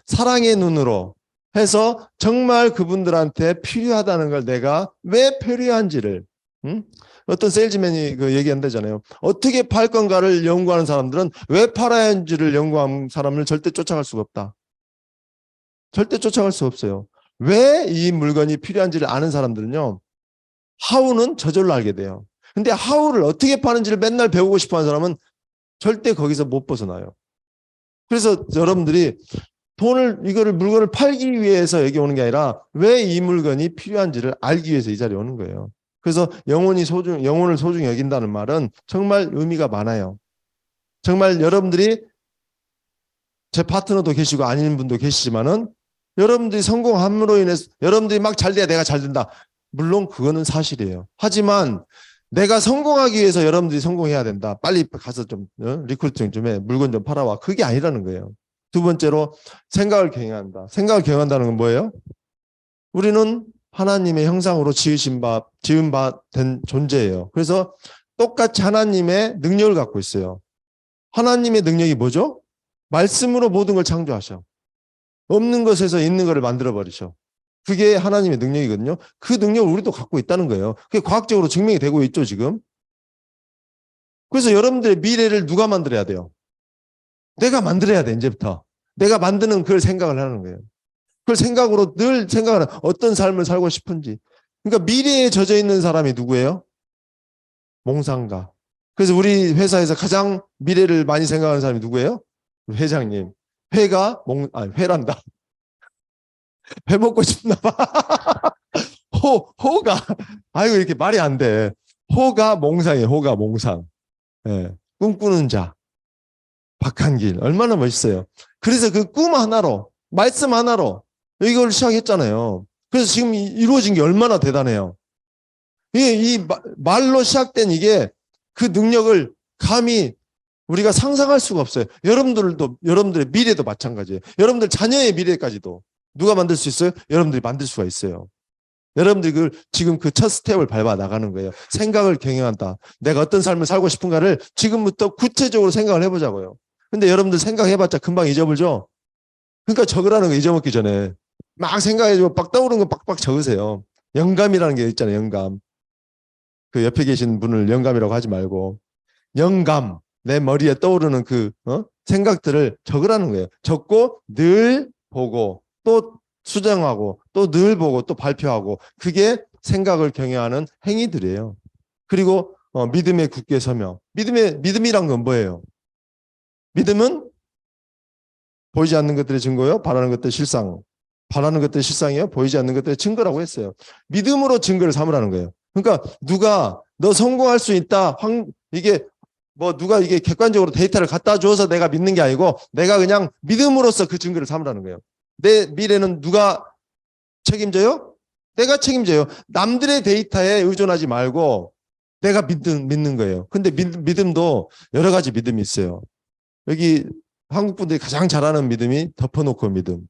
A: 사랑의 눈으로 해서 정말 그분들한테 필요하다는 걸 내가 왜 필요한지를 어떤 세일즈맨이 그 얘기한다잖아요. 어떻게 팔 건가를 연구하는 사람들은 왜 팔아야 하는지를 연구하는 사람을 절대 쫓아갈 수가 없다. 절대 쫓아갈 수 없어요. 왜 이 물건이 필요한지를 아는 사람들은요. 하우는 저절로 알게 돼요. 근데 하우를 어떻게 파는지를 맨날 배우고 싶어 하는 사람은 절대 거기서 못 벗어나요. 그래서 여러분들이 이거를 물건을 팔기 위해서 여기 오는 게 아니라 왜 이 물건이 필요한지를 알기 위해서 이 자리에 오는 거예요. 그래서 영혼을 소중히 여긴다는 말은 정말 의미가 많아요. 정말 여러분들이 제 파트너도 계시고 아닌 분도 계시지만은 여러분들이 성공함으로 인해서 여러분들이 막 잘 돼야 내가 잘 된다. 물론 그거는 사실이에요. 하지만 내가 성공하기 위해서 여러분들이 성공해야 된다. 빨리 가서 좀 리크루팅 좀 해. 물건 좀 팔아와. 그게 아니라는 거예요. 두 번째로 생각을 경영한다. 생각을 경영한다는 건 뭐예요? 우리는 하나님의 형상으로 지은 바 된 존재예요. 그래서 똑같이 하나님의 능력을 갖고 있어요. 하나님의 능력이 뭐죠? 말씀으로 모든 걸 창조하셔. 없는 것에서 있는 것을 만들어 버리셔. 그게 하나님의 능력이거든요. 그 능력을 우리도 갖고 있다는 거예요. 그게 과학적으로 증명이 되고 있죠, 지금. 그래서 여러분들의 미래를 누가 만들어야 돼요? 내가 만들어야 돼, 이제부터. 내가 만드는 그걸 생각을 하는 거예요. 그걸 생각으로 늘 생각하는 어떤 삶을 살고 싶은지. 그러니까 미래에 젖어 있는 사람이 누구예요? 몽상가. 그래서 우리 회사에서 가장 미래를 많이 생각하는 사람이 누구예요? 회장님. 회란다. 회 먹고 싶나 봐. 호가. 아이고, 이렇게 말이 안 돼. 호가 몽상이에요. 호가 몽상. 꿈꾸는 자. 박한길. 얼마나 멋있어요. 그래서 그 꿈 하나로, 말씀 하나로 이걸 시작했잖아요. 그래서 지금 이루어진 게 얼마나 대단해요. 이 말로 시작된 이게 그 능력을 감히 우리가 상상할 수가 없어요. 여러분들의 미래도 마찬가지예요. 여러분들 자녀의 미래까지도 누가 만들 수 있어요? 여러분들이 만들 수가 있어요. 여러분들이 지금 그 첫 스텝을 밟아 나가는 거예요. 생각을 경영한다. 내가 어떤 삶을 살고 싶은가를 지금부터 구체적으로 생각을 해보자고요. 근데 여러분들 생각해봤자 금방 잊어버리죠? 그러니까 적으라는 거 잊어먹기 전에 막 생각해주고 막 떠오르는 거 빡빡 적으세요. 영감이라는 게 있잖아요. 영감. 그 옆에 계신 분을 영감이라고 하지 말고 영감. 내 머리에 떠오르는 그 생각들을 적으라는 거예요. 적고 늘 보고 또 수정하고 또 늘 보고 또 발표하고 그게 생각을 경외하는 행위들이에요. 그리고 믿음에 굳게 서며 믿음이란 건 뭐예요? 믿음은 보이지 않는 것들의 증거요, 바라는 것들의 실상. 바라는 것들의 실상이요, 보이지 않는 것들의 증거라고 했어요. 믿음으로 증거를 삼으라는 거예요. 그러니까 누가 너 성공할 수 있다, 이게 누가 이게 객관적으로 데이터를 갖다 줘서 내가 믿는 게 아니고 내가 그냥 믿음으로써 그 증거를 삼으라는 거예요. 내 미래는 누가 책임져요? 내가 책임져요. 남들의 데이터에 의존하지 말고 내가 믿는 거예요. 근데 믿음도 여러 가지 믿음이 있어요. 여기 한국 분들이 가장 잘하는 믿음이 덮어놓고 믿음.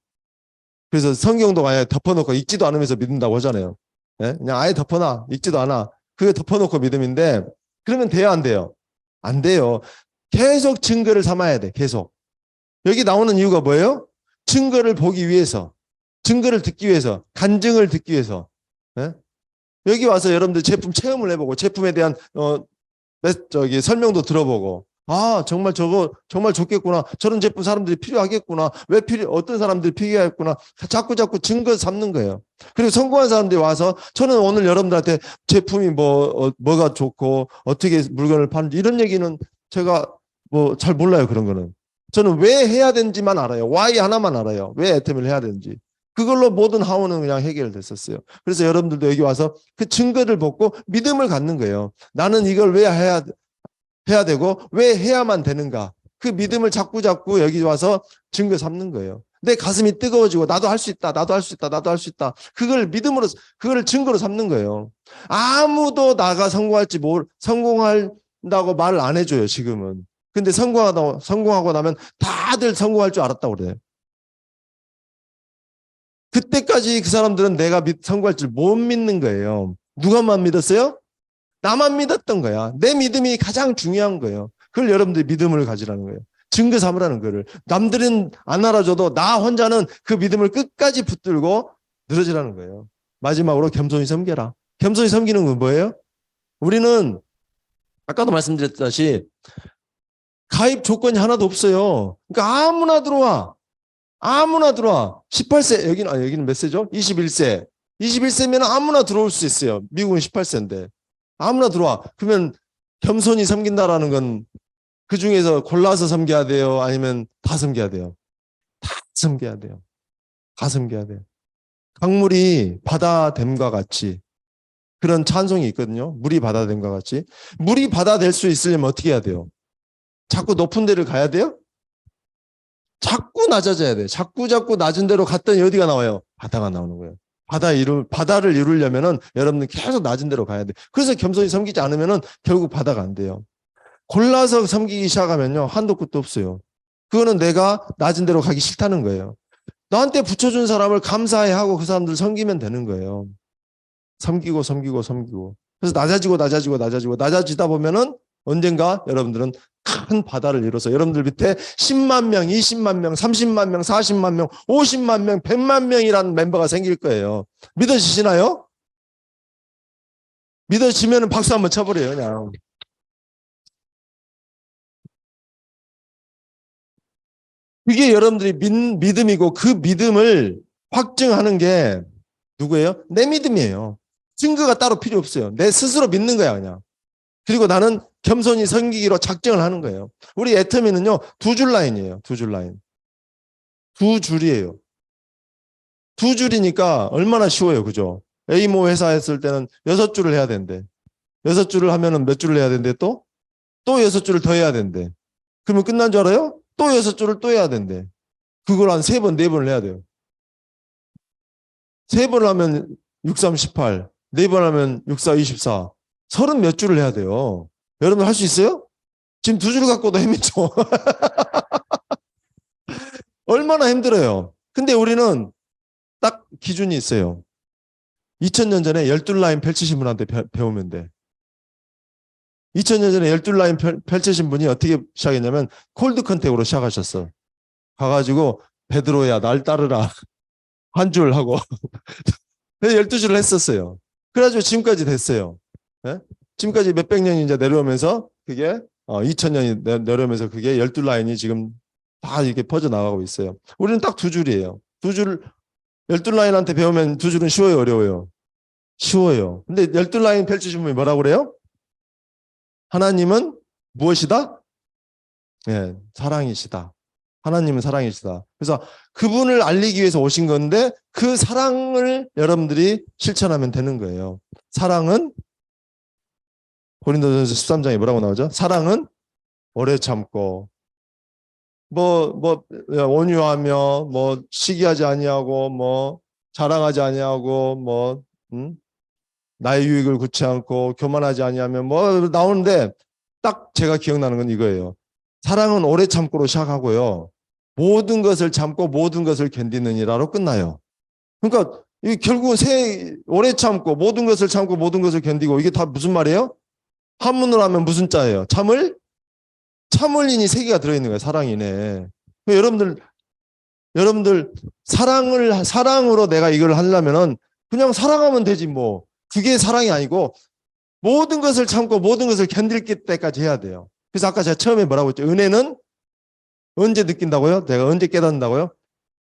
A: 그래서 성경도 아예 덮어놓고 읽지도 않으면서 믿는다고 하잖아요. 예? 그냥 아예 덮어놔. 읽지도 않아. 그게 덮어놓고 믿음인데 그러면 돼요, 안 돼요? 안 돼요. 계속 증거를 삼아야 돼. 계속. 여기 나오는 이유가 뭐예요? 증거를 보기 위해서. 증거를 듣기 위해서. 간증을 듣기 위해서. 예? 여기 와서 여러분들 제품 체험을 해보고 제품에 대한 설명도 들어보고 정말 저거 정말 좋겠구나. 저런 제품 사람들이 필요하겠구나. 어떤 사람들이 필요하겠구나. 자꾸 증거 삼는 거예요. 그리고 성공한 사람들이 와서 저는 오늘 여러분들한테 제품이 뭐가 좋고 어떻게 물건을 파는지 이런 얘기는 제가 잘 몰라요. 그런 거는. 저는 왜 해야 되는지만 알아요. why 하나만 알아요. 왜 애템을 해야 되는지. 그걸로 모든 하원은 그냥 해결됐었어요. 그래서 여러분들도 여기 와서 그 증거를 보고 믿음을 갖는 거예요. 나는 이걸 왜 해야 되고 왜 해야만 되는가. 그 믿음을 자꾸 여기 와서 증거 삼는 거예요. 내 가슴이 뜨거워지고 나도 할 수 있다. 나도 할 수 있다. 나도 할 수 있다. 그걸 믿음으로 그걸 증거로 삼는 거예요. 아무도 나가 성공한다고 말을 안 해줘요. 지금은. 근데 성공하고 나면 다들 성공할 줄 알았다고 그래요. 그때까지 그 사람들은 내가 성공할 줄 못 믿는 거예요. 누가만 믿었어요? 나만 믿었던 거야. 내 믿음이 가장 중요한 거예요. 그걸 여러분들이 믿음을 가지라는 거예요. 증거 삼으라는 거를. 남들은 안 알아줘도 나 혼자는 그 믿음을 끝까지 붙들고 늘어지라는 거예요. 마지막으로 겸손히 섬겨라. 겸손히 섬기는 건 뭐예요? 우리는 아까도 말씀드렸다시피 가입 조건이 하나도 없어요. 그러니까 아무나 들어와. 18세, 여기는 몇 세죠? 21세. 21세면 아무나 들어올 수 있어요. 미국은 18세인데. 아무나 들어와. 그러면 겸손히 섬긴다라는 건 그 중에서 골라서 섬겨야 돼요? 아니면 다 섬겨야 돼요? 다 섬겨야 돼요. 다 섬겨야 돼요. 강물이 바다됨과 같이 그런 찬송이 있거든요. 물이 바다됨과 같이. 물이 바다 될 수 있으려면 어떻게 해야 돼요? 자꾸 높은 데를 가야 돼요? 자꾸 낮아져야 돼. 자꾸 낮은 데로 갔더니 어디가 나와요? 바다가 나오는 거예요. 바다를 이루려면은 여러분은 계속 낮은 데로 가야 돼. 그래서 겸손히 섬기지 않으면은 결국 바다가 안 돼요. 골라서 섬기기 시작하면요. 한도 끝도 없어요. 그거는 내가 낮은 데로 가기 싫다는 거예요. 나한테 붙여준 사람을 감사해 하고 그 사람들을 섬기면 되는 거예요. 섬기고. 그래서 낮아지다 보면은 언젠가 여러분들은 큰 바다를 이뤄서 여러분들 밑에 10만 명, 20만 명, 30만 명, 40만 명, 50만 명, 100만 명이라는 멤버가 생길 거예요. 믿어지시나요? 믿어지면 박수 한번 쳐버려요, 그냥. 그게 여러분들이 믿음이고 그 믿음을 확증하는 게 누구예요? 내 믿음이에요. 증거가 따로 필요 없어요. 내 스스로 믿는 거야, 그냥. 그리고 나는 겸손히 섬기기로 작정을 하는 거예요. 우리 애터미는요, 2줄 라인이에요. 2줄 라인. 2줄이에요. 2줄이니까 얼마나 쉬워요. 그죠? A모 회사 했을 때는 6줄을 해야 된대. 6줄을 하면은 몇 줄을 해야 된대 또? 또 6줄을 더 해야 된대. 그러면 끝난 줄 알아요? 또 6줄을 또 해야 된대. 그걸 한 3번, 4번을 해야 돼요. 3번 하면 6, 3, 18. 4번 하면 6, 4, 24. 30 몇 줄을 해야 돼요. 여러분 할 수 있어요? 지금 2줄 갖고도 헤맸죠. 얼마나 힘들어요. 근데 우리는 딱 기준이 있어요. 2000년 전에 12라인 펼치신 분한테 배우면 돼. 2000년 전에 12라인 펼치신 분이 어떻게 시작했냐면 콜드 컨택으로 시작하셨어. 가가지고 베드로야 날 따르라. 한 줄 하고 12줄을 했었어요. 그래가지고 지금까지 됐어요. 네? 지금까지 몇백 년이 이제 내려오면서 그게 2000년이 내려오면서 그게 12라인이 지금 다 이렇게 퍼져나가고 있어요. 우리는 딱 2줄이에요. 2줄 12라인한테 배우면 2줄은 쉬워요, 어려워요? 쉬워요. 근데 12라인 펼치시면 뭐라고 그래요? 하나님은 무엇이다? 예, 사랑이시다. 하나님은 사랑이시다. 그래서 그분을 알리기 위해서 오신 건데 그 사랑을 여러분들이 실천하면 되는 거예요. 사랑은 고린도전서 13장에 뭐라고 나오죠? 사랑은 오래 참고 온유하며 시기하지 아니하고 자랑하지 아니하고 나의 유익을 굳지 않고 교만하지 아니하면 나오는데 딱 제가 기억나는 건 이거예요. 사랑은 오래 참고로 시작하고요. 모든 것을 참고 모든 것을 견디느니라로 끝나요. 그러니까 결국은 오래 참고 모든 것을 참고 모든 것을 견디고 이게 다 무슨 말이에요? 한문으로 하면 무슨 자예요? 참을인이 세 개가 들어있는 거예요. 사랑이네. 여러분들 사랑으로 내가 이걸 하려면은 그냥 사랑하면 되지 뭐. 그게 사랑이 아니고 모든 것을 참고 모든 것을 견딜 때까지 해야 돼요. 그래서 아까 제가 처음에 뭐라고 했죠? 은혜는 언제 느낀다고요? 내가 언제 깨닫는다고요?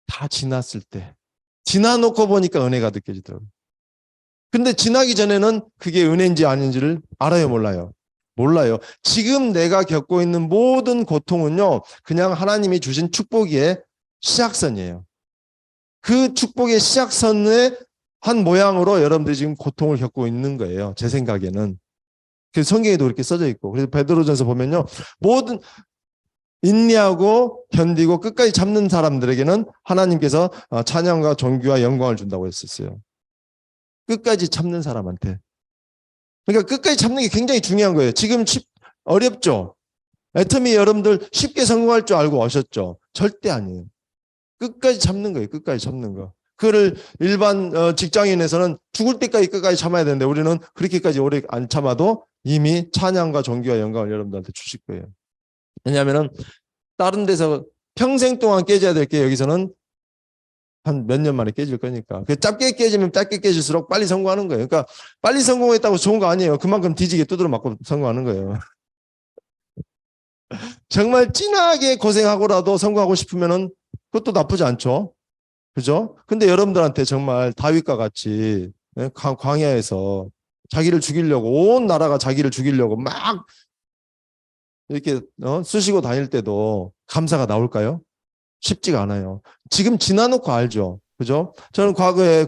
A: 다 지났을 때. 지나놓고 보니까 은혜가 느껴지더라고요. 근데 지나기 전에는 그게 은혜인지 아닌지를 알아요, 몰라요? 몰라요. 지금 내가 겪고 있는 모든 고통은요, 그냥 하나님이 주신 축복의 시작선이에요. 그 축복의 시작선의 한 모양으로 여러분들이 지금 고통을 겪고 있는 거예요. 제 생각에는. 그래서 성경에도 그렇게 써져 있고. 그래서 베드로전서 보면요. 모든 인내하고 견디고 끝까지 참는 사람들에게는 하나님께서 찬양과 존귀와 영광을 준다고 했었어요. 끝까지 참는 사람한테. 그러니까 끝까지 참는 게 굉장히 중요한 거예요. 지금 어렵죠? 애터미 여러분들 쉽게 성공할 줄 알고 오셨죠? 절대 아니에요. 끝까지 참는 거예요. 끝까지 참는 거. 그거를 일반 직장인에서는 죽을 때까지 끝까지 참아야 되는데 우리는 그렇게까지 오래 안 참아도 이미 찬양과 존귀와 영광을 여러분들한테 주실 거예요. 왜냐하면 다른 데서 평생 동안 깨져야 될 게 여기서는 한 몇 년 만에 깨질 거니까. 짧게 깨지면 짧게 깨질수록 빨리 성공하는 거예요. 그러니까 빨리 성공했다고 좋은 거 아니에요. 그만큼 뒤지게 두드려 맞고 성공하는 거예요. 정말 진하게 고생하고라도 성공하고 싶으면은 그것도 나쁘지 않죠. 그죠? 근데 여러분들한테 정말 다윗과 같이 광야에서 자기를 죽이려고 온 나라가 자기를 죽이려고 막 이렇게 쑤시고 다닐 때도 감사가 나올까요? 쉽지가 않아요. 지금 지나놓고 알죠. 그죠? 저는 과거에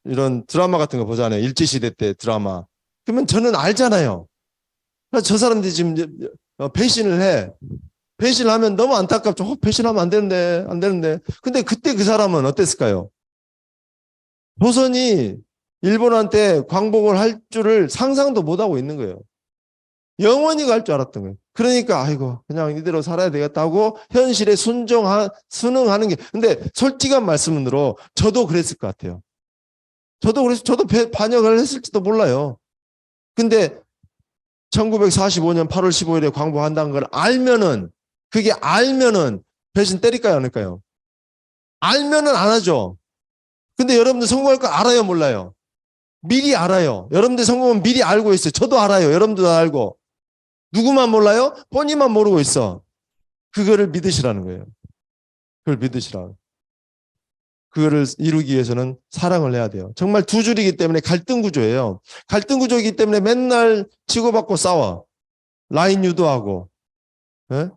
A: 이런 드라마 같은 거 보잖아요. 일제시대 때 드라마. 그러면 저는 알잖아요. 저 사람들이 지금 배신을 해. 배신을 하면 너무 안타깝죠. 배신하면 안 되는데, 안 되는데. 근데 그때 그 사람은 어땠을까요? 조선이 일본한테 광복을 할 줄을 상상도 못하고 있는 거예요. 영원히 갈 줄 알았던 거예요. 그러니까 아이고 그냥 이대로 살아야 되겠다고 현실에 순응하는 게. 근데 솔직한 말씀으로 저도 그랬을 것 같아요. 저도 반역을 했을지도 몰라요. 근데 1945년 8월 15일에 광복한다는 걸 알면은 배신 때릴까요, 안 할까요? 알면은 안 하죠. 근데 여러분들 성공할 거 알아요, 몰라요? 미리 알아요. 여러분들 성공은 미리 알고 있어요. 저도 알아요. 여러분들도 알고. 누구만 몰라요? 본인만 모르고 있어. 그거를 믿으시라는 거예요. 그걸 믿으시라. 그거를 이루기 위해서는 사랑을 해야 돼요. 정말 두 줄이기 때문에 갈등 구조예요. 갈등 구조이기 때문에 맨날 치고받고 싸워. 라인 유도하고. 예?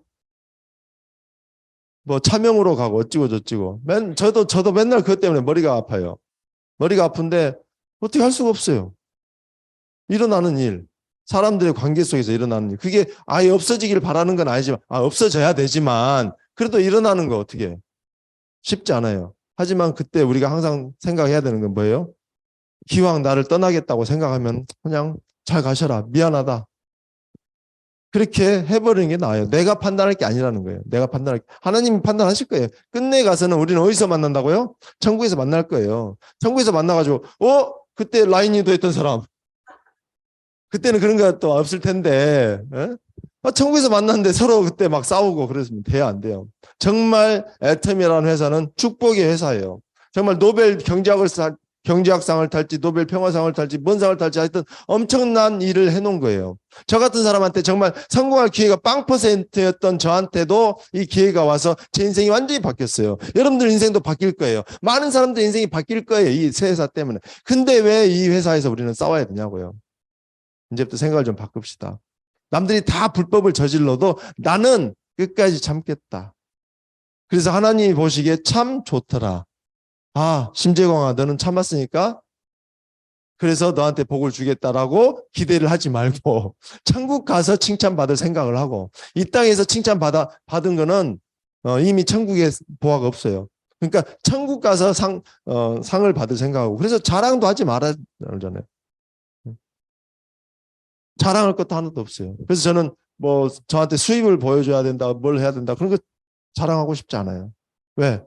A: 차명으로 가고 어찌고 저찌고. 저도 맨날 그것 때문에 머리가 아파요. 머리가 아픈데 어떻게 할 수가 없어요. 일어나는 일. 사람들의 관계 속에서 일어나는 일. 그게 아예 없어지길 바라는 건 아니지만, 없어져야 되지만, 그래도 일어나는 거 어떻게 쉽지 않아요. 하지만 그때 우리가 항상 생각해야 되는 건 뭐예요? 기왕 나를 떠나겠다고 생각하면 그냥 잘 가셔라. 미안하다. 그렇게 해버리는 게 나아요. 내가 판단할 게 아니라는 거예요. 하나님이 판단하실 거예요. 끝내 가서는 우리는 어디서 만난다고요? 천국에서 만날 거예요. 천국에서 만나가지고, 그때 라인이도 했던 사람. 그때는 그런 거 또 없을 텐데, 천국에서 만났는데 서로 그때 막 싸우고 그랬으면 돼야 안 돼요. 정말 애텀이라는 회사는 축복의 회사예요. 정말 노벨 경제학을 경제학상을 탈지 노벨 평화상을 탈지 뭔 상을 탈지 하여튼 엄청난 일을 해놓은 거예요. 저 같은 사람한테 정말 성공할 기회가 0%였던 저한테도 이 기회가 와서 제 인생이 완전히 바뀌었어요. 여러분들 인생도 바뀔 거예요. 많은 사람들 인생이 바뀔 거예요. 이 새 회사 때문에. 근데 왜 이 회사에서 우리는 싸워야 되냐고요. 이제부터 생각을 좀 바꿉시다. 남들이 다 불법을 저질러도 나는 끝까지 참겠다. 그래서 하나님이 보시기에 참 좋더라. 아, 심재광아, 너는 참았으니까 그래서 너한테 복을 주겠다라고 기대를 하지 말고 천국 가서 칭찬받을 생각을 하고 이 땅에서 받은 거는 이미 천국에 보화가 없어요. 그러니까 천국 가서 상을 받을 생각하고 그래서 자랑도 하지 말아야 하잖아요. 자랑할 것도 하나도 없어요. 그래서 저는 뭐 저한테 수입을 보여줘야 된다, 뭘 해야 된다 그런 거 자랑하고 싶지 않아요. 왜?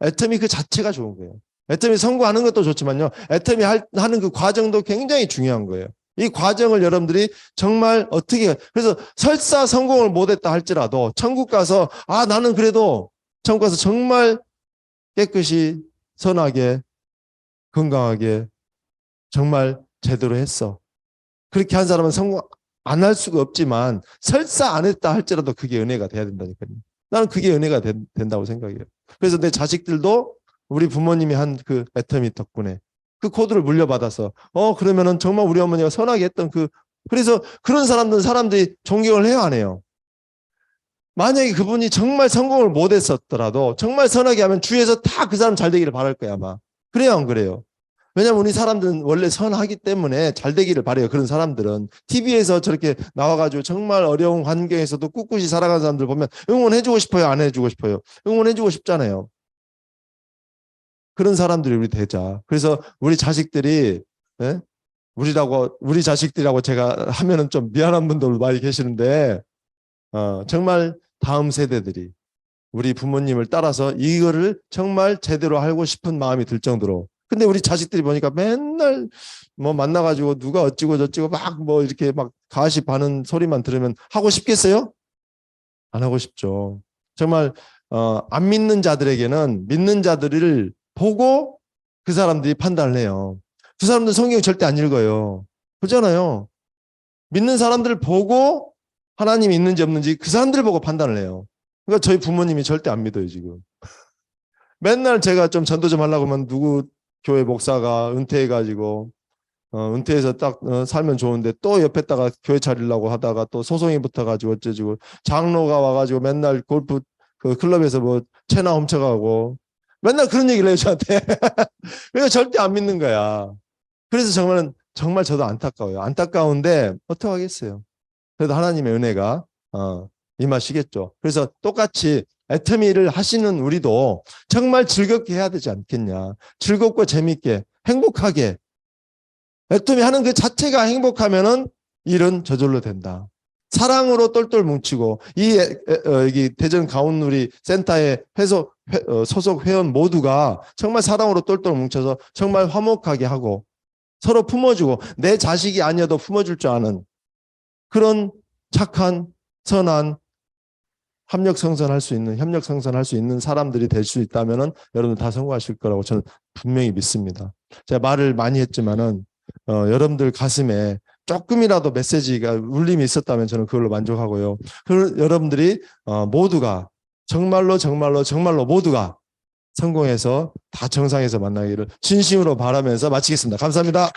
A: 애터미 그 자체가 좋은 거예요. 애터미 성공하는 것도 좋지만요. 애터미 하는 그 과정도 굉장히 중요한 거예요. 이 과정을 여러분들이 정말 어떻게 그래서 설사 성공을 못했다 할지라도 천국 가서 아 나는 그래도 천국 가서 정말 깨끗이 선하게 건강하게 정말 제대로 했어. 그렇게 한 사람은 성공 안 할 수가 없지만 설사 안 했다 할지라도 그게 은혜가 돼야 된다니까요. 나는 그게 은혜가 된다고 생각해요. 그래서 내 자식들도 우리 부모님이 한 그 애터미 덕분에 그 코드를 물려받아서 그러면은 정말 우리 어머니가 선하게 했던 그래서 그런 사람들이 존경을 해요, 안 해요? 만약에 그분이 정말 성공을 못 했었더라도 정말 선하게 하면 주위에서 다 그 사람 잘 되기를 바랄 거야, 아마. 그래요, 안 그래요? 왜냐하면 우리 사람들은 원래 선하기 때문에 잘 되기를 바래요. 그런 사람들은 TV에서 저렇게 나와가지고 정말 어려운 환경에서도 꿋꿋이 살아가는 사람들 보면 응원해주고 싶어요, 안 해주고 싶어요? 응원해주고 싶잖아요. 그런 사람들이 우리 되자. 그래서 우리 자식들이 우리 자식들이라고 제가 하면은 좀 미안한 분들 많이 계시는데 정말 다음 세대들이 우리 부모님을 따라서 이거를 정말 제대로 하고 싶은 마음이 들 정도로. 근데 우리 자식들이 보니까 맨날 뭐 만나가지고 누가 어찌고 저찌고 막 뭐 이렇게 막 가십하는 소리만 들으면 하고 싶겠어요? 안 하고 싶죠. 정말 안 믿는 자들에게는 믿는 자들을 보고 그 사람들이 판단을 해요. 그 사람들은 성경 절대 안 읽어요. 그렇잖아요. 믿는 사람들을 보고 하나님이 있는지 없는지 그 사람들을 보고 판단을 해요. 그러니까 저희 부모님이 절대 안 믿어요, 지금. 맨날 제가 좀 전도 좀 하려고 하면 누구 교회 목사가 은퇴해가지고 은퇴해서 딱 살면 좋은데 또 옆에다가 교회 차리려고 하다가 또 소송이 붙어가지고 어쩌지고 장로가 와가지고 맨날 골프 그 클럽에서 뭐 채나 훔쳐가고 맨날 그런 얘기를 해요, 저한테. 그러니까 절대 안 믿는 거야. 그래서 정말 저도 안타까워요. 안타까운데 어떡하겠어요. 그래도 하나님의 은혜가 임하시겠죠. 그래서 똑같이 애터미를 하시는 우리도 정말 즐겁게 해야 되지 않겠냐. 즐겁고 재밌게 행복하게 애터미 하는 그 자체가 행복하면은 일은 저절로 된다. 사랑으로 똘똘 뭉치고 여기 대전 가온누리 센터의 소속 회원 모두가 정말 사랑으로 똘똘 뭉쳐서 정말 화목하게 하고 서로 품어주고 내 자식이 아니어도 품어줄 줄 아는 그런 착한 선한 협력 성선할 수 있는 사람들이 될 수 있다면은 여러분 다 성공하실 거라고 저는 분명히 믿습니다. 제가 말을 많이 했지만은 여러분들 가슴에 조금이라도 메시지가 울림이 있었다면 저는 그걸로 만족하고요. 여러분들이 모두가 정말로 모두가 성공해서 다 정상에서 만나기를 진심으로 바라면서 마치겠습니다. 감사합니다.